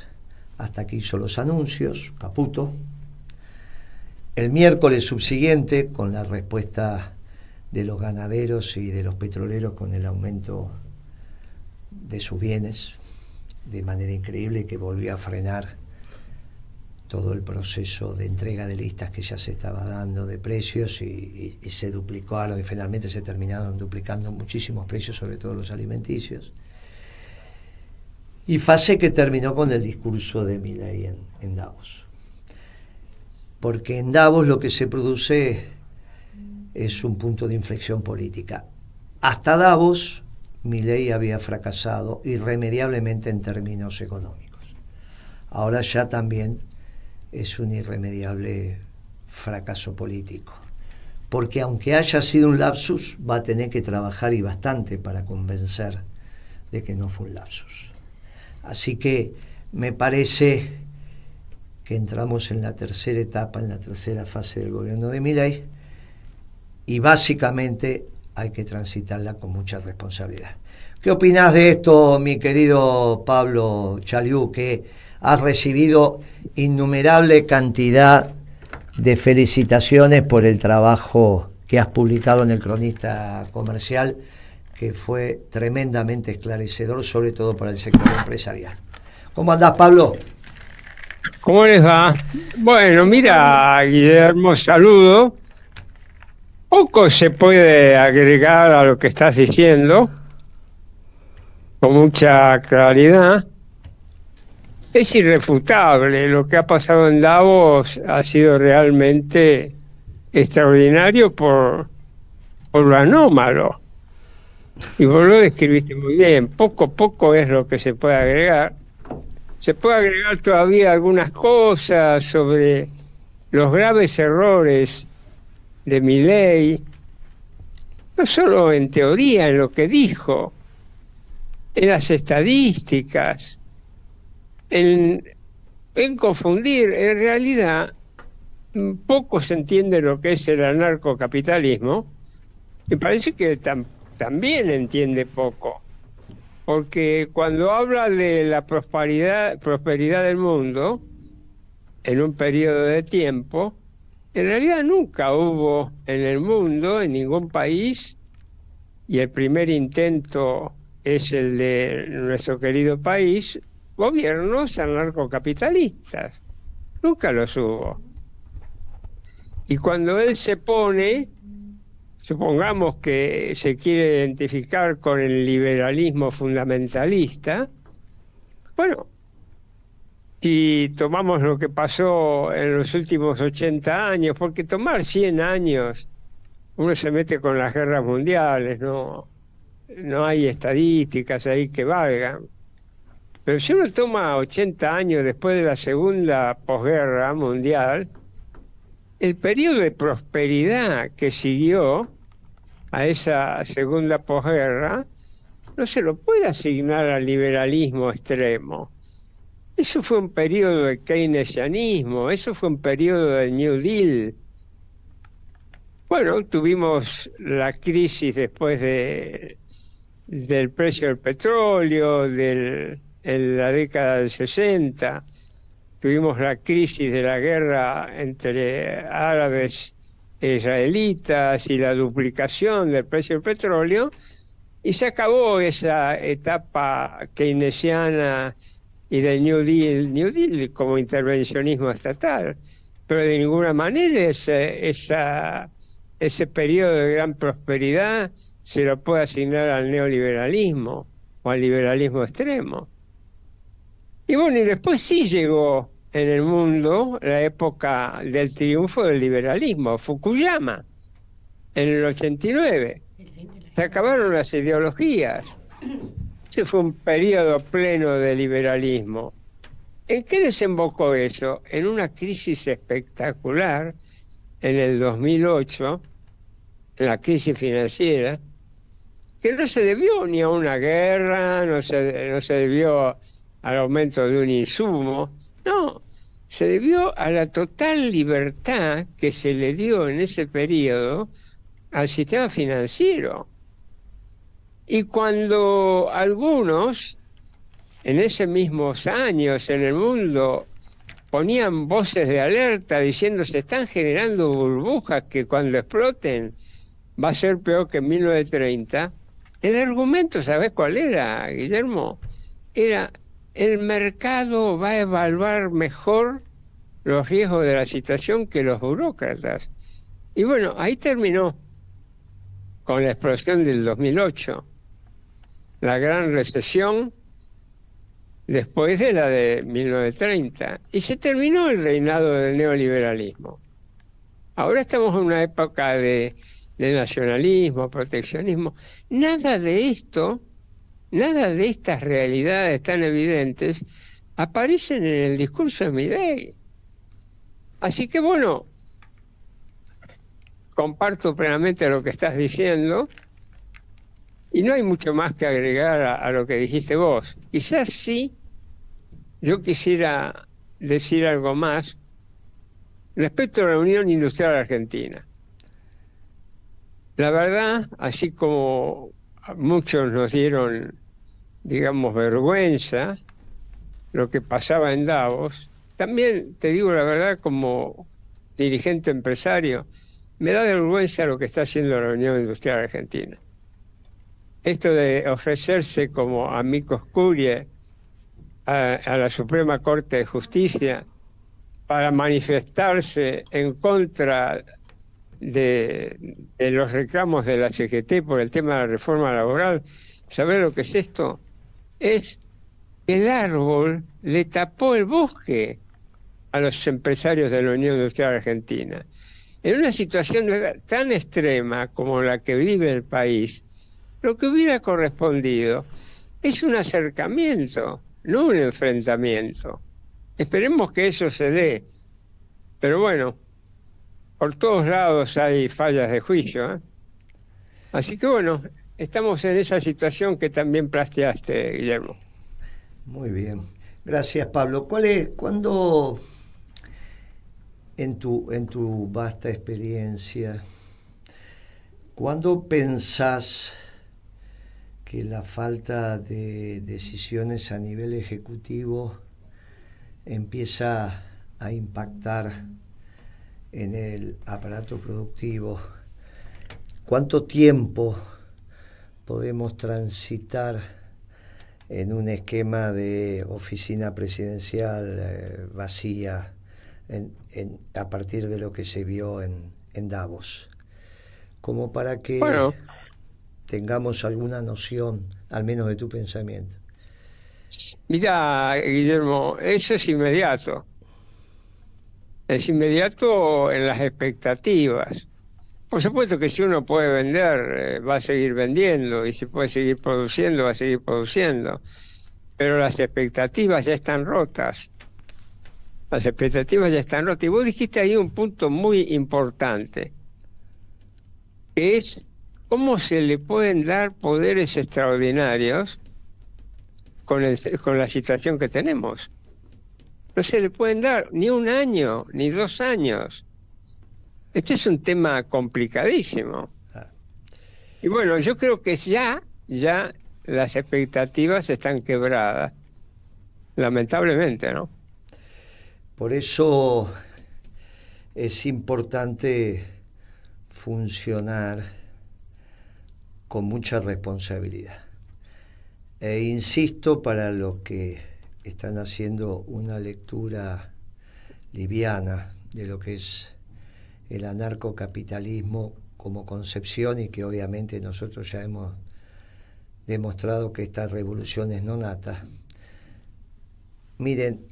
hasta que hizo los anuncios, Caputo. El miércoles subsiguiente, con la respuesta de los ganaderos y de los petroleros con el aumento de sus bienes de manera increíble, que volvió a frenar todo el proceso de entrega de listas que ya se estaba dando de precios y se duplicaron y finalmente se terminaron duplicando muchísimos precios, sobre todo los alimenticios. Y fase que terminó con el discurso de Milei en Davos. Porque en Davos lo que se produce es un punto de inflexión política. Hasta Davos, Milei había fracasado irremediablemente en términos económicos. Ahora ya también es un irremediable fracaso político. Porque aunque haya sido un lapsus, va a tener que trabajar y bastante para convencer de que no fue un lapsus. Así que me parece que entramos en la tercera etapa, en la tercera fase del gobierno de Milei, y básicamente hay que transitarla con mucha responsabilidad. ¿Qué opinás de esto, mi querido Pablo Chaliú, que has recibido innumerable cantidad de felicitaciones por el trabajo que has publicado en el Cronista Comercial, que fue tremendamente esclarecedor, sobre todo para el sector empresarial? ¿Cómo andás, Pablo? ¿Cómo les va? Bueno, mira, Guillermo, saludo. Poco se puede agregar a lo que estás diciendo, con mucha claridad. Es irrefutable, lo que ha pasado en Davos ha sido realmente extraordinario por lo anómalo. Y vos lo describiste muy bien, poco es lo que se puede agregar. Se puede agregar todavía algunas cosas sobre los graves errores de Milei, no solo en teoría, en lo que dijo, en las estadísticas, en confundir. En realidad, poco se entiende lo que es el anarcocapitalismo, y parece que también entiende poco. Porque cuando habla de la prosperidad del mundo, en un periodo de tiempo, en realidad nunca hubo en el mundo, en ningún país, y el primer intento es el de nuestro querido país, gobiernos anarcocapitalistas. Nunca los hubo. Y cuando él se pone, supongamos que se quiere identificar con el liberalismo fundamentalista, bueno, si tomamos lo que pasó en los últimos 80 años, porque tomar 100 años, uno se mete con las guerras mundiales, no hay estadísticas ahí que valgan. Pero si uno toma 80 años después de la segunda posguerra mundial, el periodo de prosperidad que siguió a esa segunda posguerra no se lo puede asignar al liberalismo extremo. Eso fue un periodo de keynesianismo, eso fue un periodo de New Deal. Bueno, tuvimos la crisis después del precio del petróleo, en la década del 60, tuvimos la crisis de la guerra entre árabes e israelitas y la duplicación del precio del petróleo, y se acabó esa etapa keynesiana y del New Deal como intervencionismo estatal, pero de ninguna manera ese periodo de gran prosperidad se lo puede asignar al neoliberalismo o al liberalismo extremo. Y bueno, y después sí llegó en el mundo la época del triunfo del liberalismo, Fukuyama, en el 89. Se acabaron las ideologías. Ese fue un periodo pleno de liberalismo. ¿En qué desembocó eso? En una crisis espectacular en el 2008, en la crisis financiera, que no se debió ni a una guerra, no se debió al aumento de un insumo, no, se debió a la total libertad que se le dio en ese periodo al sistema financiero. Y cuando algunos, en esos mismos años en el mundo, ponían voces de alerta diciendo se están generando burbujas que cuando exploten va a ser peor que en 1930, el argumento, ¿sabés cuál era, Guillermo? Era: el mercado va a evaluar mejor los riesgos de la situación que los burócratas. Y bueno, ahí terminó con la explosión del 2008, la gran recesión después de la de 1930, y se terminó el reinado del neoliberalismo. Ahora estamos en una época de nacionalismo, proteccionismo. Nada de esto, nada de estas realidades tan evidentes aparecen en el discurso de Milei. Así que bueno, comparto plenamente lo que estás diciendo y no hay mucho más que agregar a lo que dijiste vos. Quizás sí, yo quisiera decir algo más respecto a la Unión Industrial Argentina. La verdad, así como a muchos nos dieron, digamos, vergüenza lo que pasaba en Davos, también te digo la verdad, como dirigente empresario, me da vergüenza lo que está haciendo la Unión Industrial Argentina. Esto de ofrecerse como amicus curiae a la Suprema Corte de Justicia para manifestarse en contra de los reclamos de la CGT por el tema de la reforma laboral. ¿Sabés lo que es esto? Es el árbol le tapó el bosque a los empresarios de la Unión Industrial Argentina. En una situación tan extrema como la que vive el país, lo que hubiera correspondido es un acercamiento, no un enfrentamiento. Esperemos que eso se dé. Pero bueno, por todos lados hay fallas de juicio, ¿eh? Así que bueno, estamos en esa situación que también planteaste, Guillermo. Muy bien. Gracias, Pablo. ¿Cuándo en tu vasta experiencia, cuándo pensás que la falta de decisiones a nivel ejecutivo empieza a impactar en el aparato productivo? ¿Cuánto tiempo podemos transitar en un esquema de oficina presidencial vacía a partir de lo que se vio en Davos? Como para que tengamos alguna noción, al menos de tu pensamiento. Mira, Guillermo, eso es inmediato. Es inmediato en las expectativas. Por supuesto que si uno puede vender, va a seguir vendiendo, y si puede seguir produciendo, va a seguir produciendo. Pero las expectativas ya están rotas. Las expectativas ya están rotas. Y vos dijiste ahí un punto muy importante, que es cómo se le pueden dar poderes extraordinarios con la situación que tenemos. No se le pueden dar ni un año, ni 2 años. Este es un tema complicadísimo. Y bueno, yo creo que ya las expectativas están quebradas, lamentablemente, ¿no? Por eso es importante funcionar con mucha responsabilidad. E insisto, para los que están haciendo una lectura liviana de lo que es el anarcocapitalismo como concepción, y que obviamente nosotros ya hemos demostrado que esta revolución es no nata. Miren,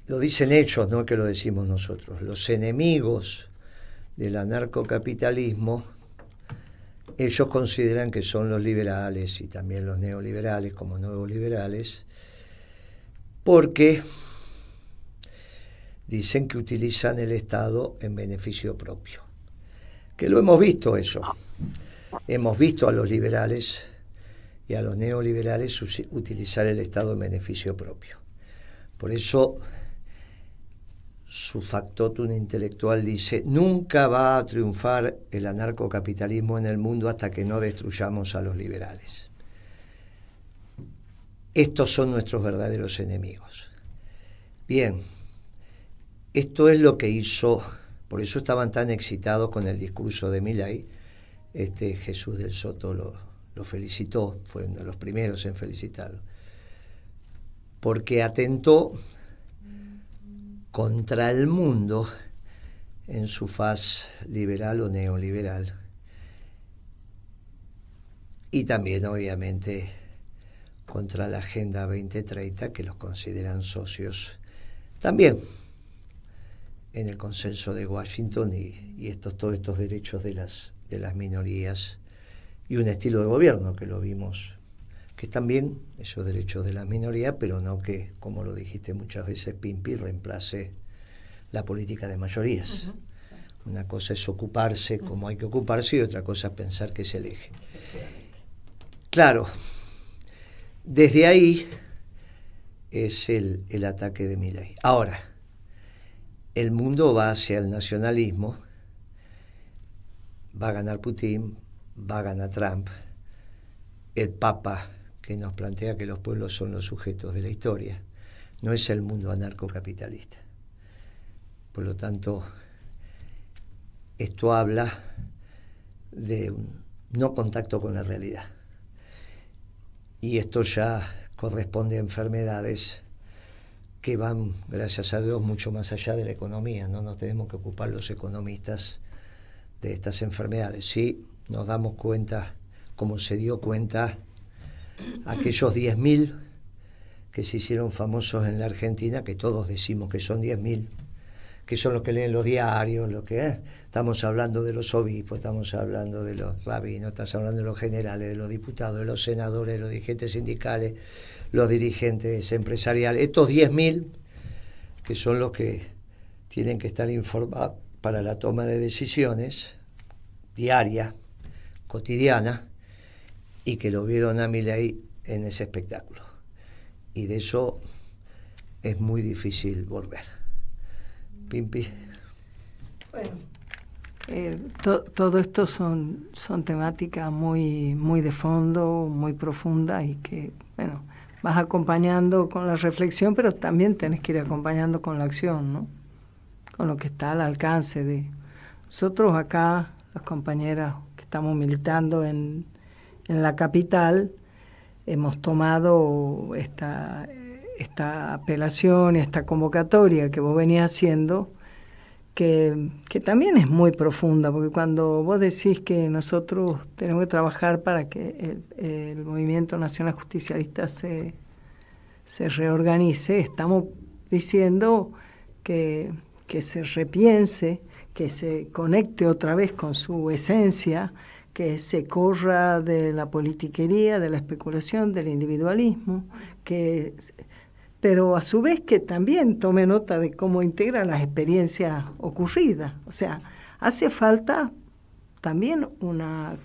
lo dicen hechos, no que lo decimos nosotros. Los enemigos del anarcocapitalismo, ellos consideran que son los liberales y también los neoliberales como nuevos liberales, porque dicen que utilizan el Estado en beneficio propio. Que lo hemos visto eso. Hemos visto a los liberales y a los neoliberales utilizar el Estado en beneficio propio. Por eso su factotum intelectual dice: nunca va a triunfar el anarcocapitalismo en el mundo hasta que no destruyamos a los liberales. Estos son nuestros verdaderos enemigos. Bien, esto es lo que hizo, por eso estaban tan excitados con el discurso de Milei. Jesús del Soto lo felicitó, fue uno de los primeros en felicitarlo, porque atentó contra el mundo en su faz liberal o neoliberal, y también obviamente contra la Agenda 2030, que los consideran socios también en el consenso de Washington, y todos estos derechos de las minorías, y un estilo de gobierno que lo vimos, que también esos derechos de las minorías, pero no que, como lo dijiste muchas veces, Pimpi, reemplace la política de mayorías. Una cosa es ocuparse como hay que ocuparse, y otra cosa es pensar que es el eje. Claro, desde ahí es el ataque de Milei. Ahora, el mundo va hacia el nacionalismo, va a ganar Putin, va a ganar Trump, el Papa que nos plantea que los pueblos son los sujetos de la historia, no es el mundo anarcocapitalista. Por lo tanto, esto habla de un no contacto con la realidad. Y esto ya corresponde a enfermedades que van, gracias a Dios, mucho más allá de la economía. No nos tenemos que ocupar los economistas de estas enfermedades. Sí, nos damos cuenta, como se dio cuenta aquellos 10.000 que se hicieron famosos en la Argentina, que todos decimos que son 10.000, que son los que leen los diarios, estamos hablando de los obispos, estamos hablando de los rabinos, estamos hablando de los generales, de los diputados, de los senadores, de los dirigentes sindicales, los dirigentes empresariales, estos 10.000 que son los que tienen que estar informados para la toma de decisiones diaria, cotidiana, y que lo vieron a Milei en ese espectáculo. Y de eso es muy difícil volver. Pimpi. Bueno, todo esto son temáticas muy de fondo, muy profundas, y que, bueno, vas acompañando con la reflexión, pero también tenés que ir acompañando con la acción, ¿no? Con lo que está al alcance de nosotros acá, las compañeras que estamos militando en la capital, hemos tomado esta apelación, esta convocatoria que vos venías haciendo, que también es muy profunda, porque cuando vos decís que nosotros tenemos que trabajar para que el movimiento nacional justicialista se reorganice, estamos diciendo que se repiense, que se conecte otra vez con su esencia, que se corra de la politiquería, de la especulación, del individualismo, pero a su vez que también tome nota de cómo integra las experiencias ocurridas. O sea, hace falta también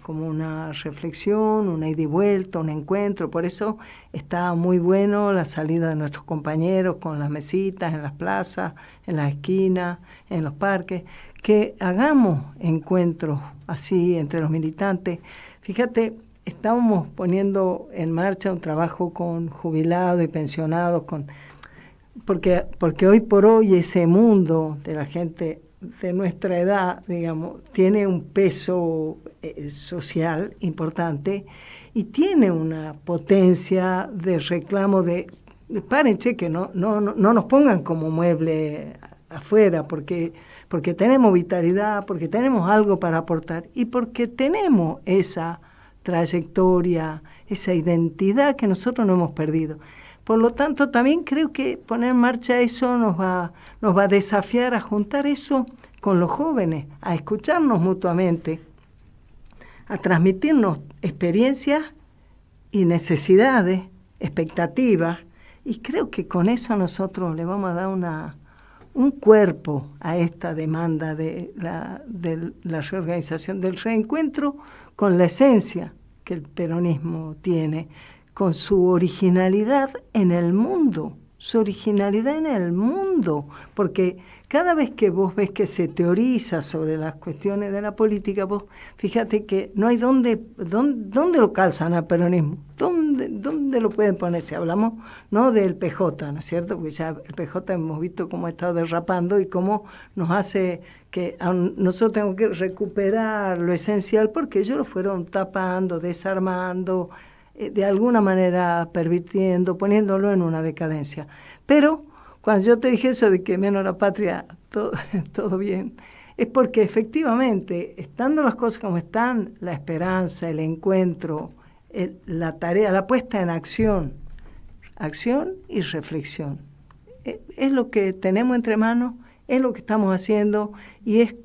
como una reflexión, una ida y vuelta, un encuentro. Por eso está muy bueno la salida de nuestros compañeros con las mesitas en las plazas, en las esquinas, en los parques, que hagamos encuentros así entre los militantes. Fíjate, estábamos poniendo en marcha un trabajo con jubilados y pensionados, porque hoy por hoy ese mundo de la gente de nuestra edad, digamos, tiene un peso social importante y tiene una potencia de reclamo párense, que no nos pongan como mueble afuera, porque tenemos vitalidad, porque tenemos algo para aportar y porque tenemos esa trayectoria, esa identidad que nosotros no hemos perdido. Por lo tanto, también creo que poner en marcha eso nos va a desafiar a juntar eso con los jóvenes, a escucharnos mutuamente, a transmitirnos experiencias y necesidades, expectativas, y creo que con eso nosotros le vamos a dar un cuerpo a esta demanda de la reorganización, del reencuentro con la esencia que el peronismo tiene, con su originalidad en el mundo, porque cada vez que vos ves que se teoriza sobre las cuestiones de la política, vos fíjate que no hay dónde lo calzan al peronismo, dónde lo pueden poner. Si hablamos no del PJ, ¿no es cierto? Porque ya el PJ hemos visto cómo ha estado derrapando y cómo nos hace que nosotros tenemos que recuperar lo esencial, porque ellos lo fueron tapando, desarmando, de alguna manera pervirtiendo, poniéndolo en una decadencia. Pero cuando yo te dije eso de que menos la patria, todo bien, es porque efectivamente, estando las cosas como están, la esperanza, el encuentro, la tarea, la puesta en acción y reflexión, es lo que tenemos entre manos, es lo que estamos haciendo y es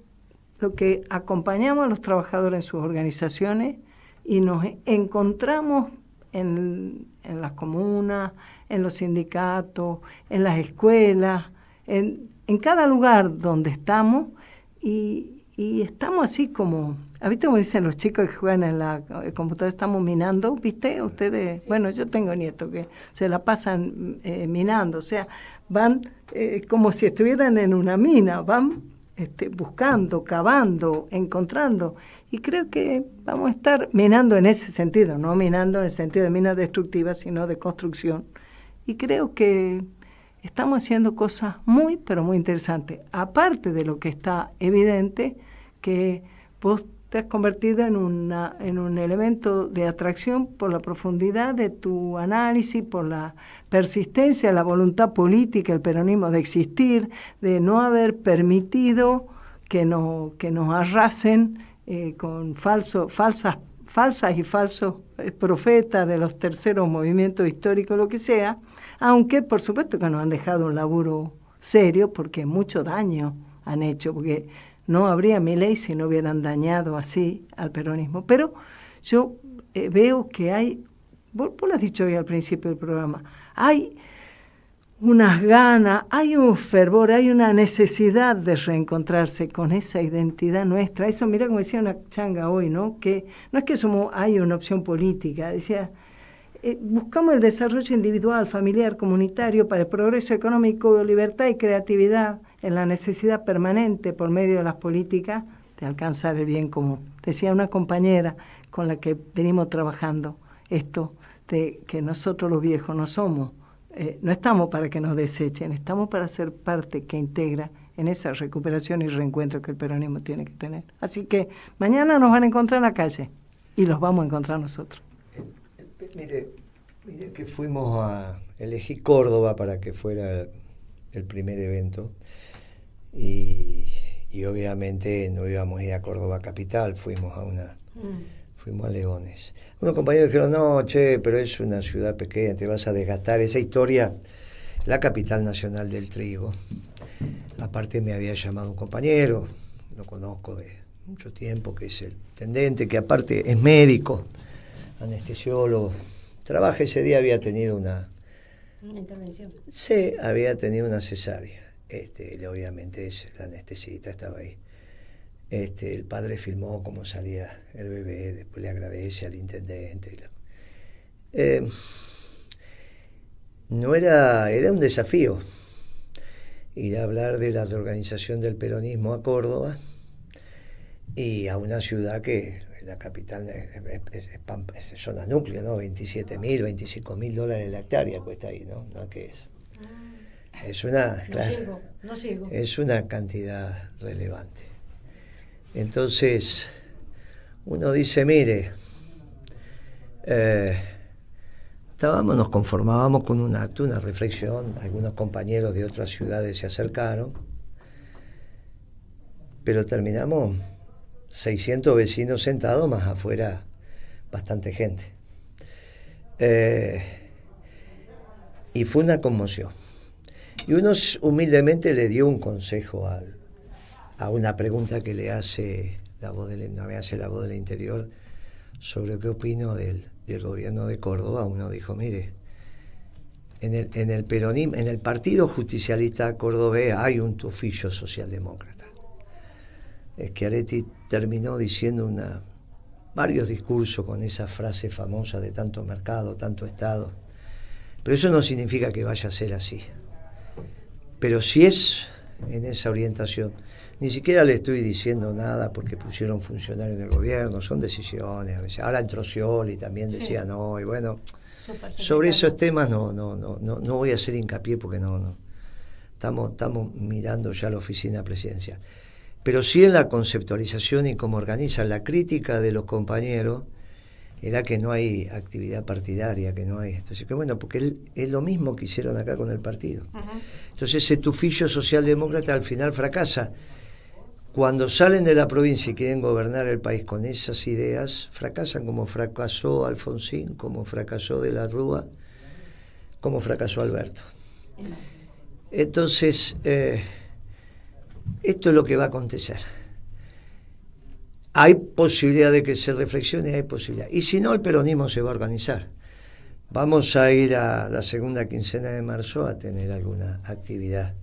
lo que acompañamos a los trabajadores en sus organizaciones y nos encontramos en las comunas, en los sindicatos, en las escuelas, en cada lugar donde estamos y estamos así como ¿Viste como dicen los chicos que juegan en la computadora? Estamos minando, ¿viste? Ustedes, sí. Bueno, yo tengo nietos que se la pasan minando, o sea, van como si estuvieran en una mina, van buscando, cavando, encontrando. Y creo que vamos a estar minando en ese sentido, no minando en el sentido de minas destructivas, sino de construcción. Y creo que estamos haciendo cosas muy, pero muy interesantes. Aparte de lo que está evidente, que vos te has convertido en un elemento de atracción por la profundidad de tu análisis, por la persistencia, la voluntad política, el peronismo de existir, de no haber permitido que nos arrasen con falsas y falsos profetas de los terceros movimientos históricos, lo que sea, aunque por supuesto que nos han dejado un laburo serio, porque mucho daño han hecho, porque no habría Milei si no hubieran dañado así al peronismo. Pero yo veo que hay, vos lo has dicho hoy al principio del programa, hay unas ganas, hay un fervor, hay una necesidad de reencontrarse con esa identidad nuestra. Eso, mira como decía una changa hoy, ¿no? Que no es que hay una opción política, decía, buscamos el desarrollo individual, familiar, comunitario para el progreso económico, libertad y creatividad en la necesidad permanente por medio de las políticas de alcanzar el bien común. Decía una compañera con la que venimos trabajando esto, de que nosotros los viejos no estamos para que nos desechen, estamos para ser parte que integra en esa recuperación y reencuentro que el peronismo tiene que tener. Así que mañana nos van a encontrar en la calle y los vamos a encontrar nosotros. Mire que fuimos a elegir Córdoba para que fuera el primer evento y obviamente no íbamos a ir a Córdoba capital, fuimos a Leones. Unos compañeros dijeron, no, che, pero es una ciudad pequeña, te vas a desgastar. Esa historia, la capital nacional del trigo. Aparte me había llamado un compañero, lo conozco de mucho tiempo, que es el intendente, que aparte es médico, anestesiólogo. Trabaja ese día, había tenido una intervención. Sí, había tenido una cesárea. Obviamente el anestesista estaba ahí. El padre filmó cómo salía el bebé, después le agradece al intendente. Era un desafío ir a hablar de la reorganización del peronismo a Córdoba y a una ciudad que la capital es zona núcleo, ¿no? 27.000, 25.000 dólares la hectárea cuesta ahí, ¿no? ¿No? ¿Qué es? Es una, claro, no llego. Es una cantidad relevante. Entonces, uno dice, mire, nos conformábamos con un acto, una reflexión, algunos compañeros de otras ciudades se acercaron, pero terminamos 600 vecinos sentados, más afuera bastante gente. Y fue una conmoción. Y uno humildemente le dio un consejo a una pregunta que le hace la voz del interior sobre qué opino del gobierno de Córdoba. Uno dijo, mire, en el peronismo, en el Partido Justicialista cordobés hay un tufillo socialdemócrata. Schiaretti terminó diciendo varios discursos con esa frase famosa de tanto mercado, tanto Estado. Pero eso no significa que vaya a ser así. Pero si es en esa orientación, ni siquiera le estoy diciendo nada porque pusieron funcionarios en el gobierno, son decisiones a veces. Ahora entró Scioli, también decía no, y bueno, sobre esos temas no voy a hacer hincapié porque no. Estamos mirando ya la oficina presidencial. Pero sí en la conceptualización y cómo organizan la crítica de los compañeros, era que no hay actividad partidaria, que no hay... Entonces, que bueno, porque es lo mismo que hicieron acá con el partido. Uh-huh. Entonces ese tufillo socialdemócrata al final fracasa. Cuando salen de la provincia y quieren gobernar el país con esas ideas, fracasan como fracasó Alfonsín, como fracasó De la Rúa, como fracasó Alberto. Entonces, esto es lo que va a acontecer. Hay posibilidad de que se reflexione, hay posibilidad. Y si no, el peronismo se va a organizar. Vamos a ir a la segunda quincena de marzo a tener alguna actividad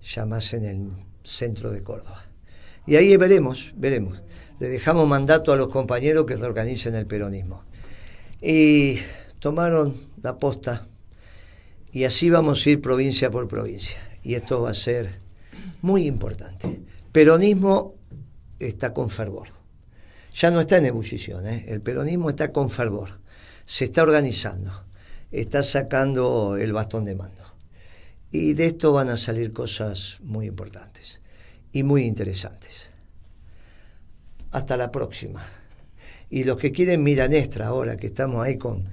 ya más en el centro de Córdoba. Y ahí veremos. le dejamos mandato a los compañeros que reorganicen el peronismo. Y tomaron la posta, y así vamos a ir provincia por provincia. Y esto va a ser muy importante. Peronismo está con fervor. Ya no está en ebullición, ¿eh? El peronismo está con fervor. Se está organizando. Está sacando el bastón de mando. Y de esto van a salir cosas muy importantes y muy interesantes. Hasta la próxima. Y los que quieren Miranestra ahora, que estamos ahí con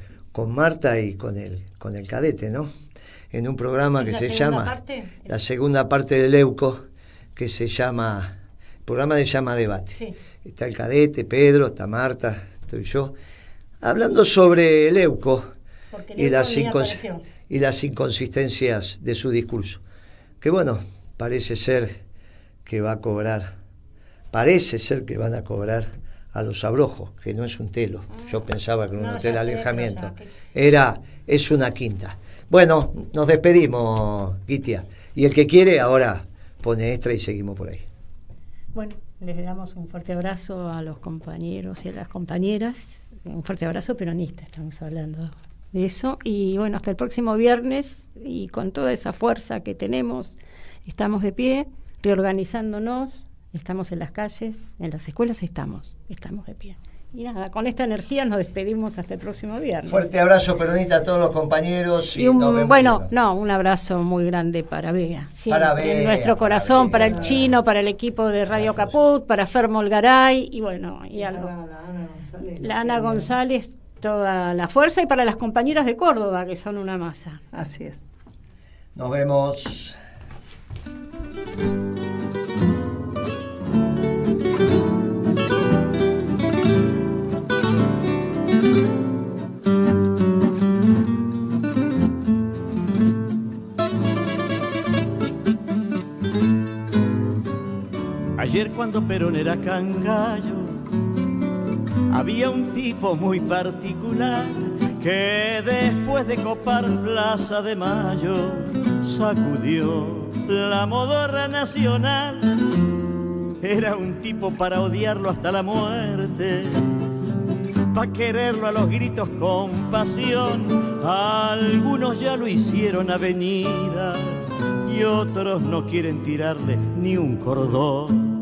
Marta y con el cadete, ¿no? En un programa que se llama la segunda parte del Leuco, que se llama, el programa se llama Debate. Sí. Está el cadete, Pedro, está Marta, estoy yo, hablando sobre el Leuco y las inconsistencias de su discurso. Que bueno, parece ser que van a cobrar a los abrojos, que no es un telo. Yo pensaba que era un hotel alejamiento. Es una quinta. Bueno, nos despedimos, Gitia. Y el que quiere ahora pone extra y seguimos por ahí. Bueno, les damos un fuerte abrazo a los compañeros y a las compañeras. Un fuerte abrazo peronista, estamos hablando de eso. Y bueno, hasta el próximo viernes, y con toda esa fuerza que tenemos, estamos de pie, reorganizándonos, estamos en las calles, en las escuelas estamos de pie. Y nada, con esta energía nos despedimos hasta el próximo viernes. Fuerte abrazo peronista a todos los compañeros. Y un abrazo muy grande para Vega. Para Vega, en nuestro corazón, para el Chino, para el equipo de Radio Caput, para Fermo Olgaray, y bueno, y algo. La Ana González, toda la fuerza, y para las compañeras de Córdoba, que son una masa. Así es. Nos vemos. Ayer cuando Perón era cangallo, había un tipo muy particular que después de copar Plaza de Mayo sacudió la modorra nacional. Era un tipo para odiarlo hasta la muerte, pa' quererlo a los gritos con pasión. Algunos ya lo hicieron avenida y otros no quieren tirarle ni un cordón.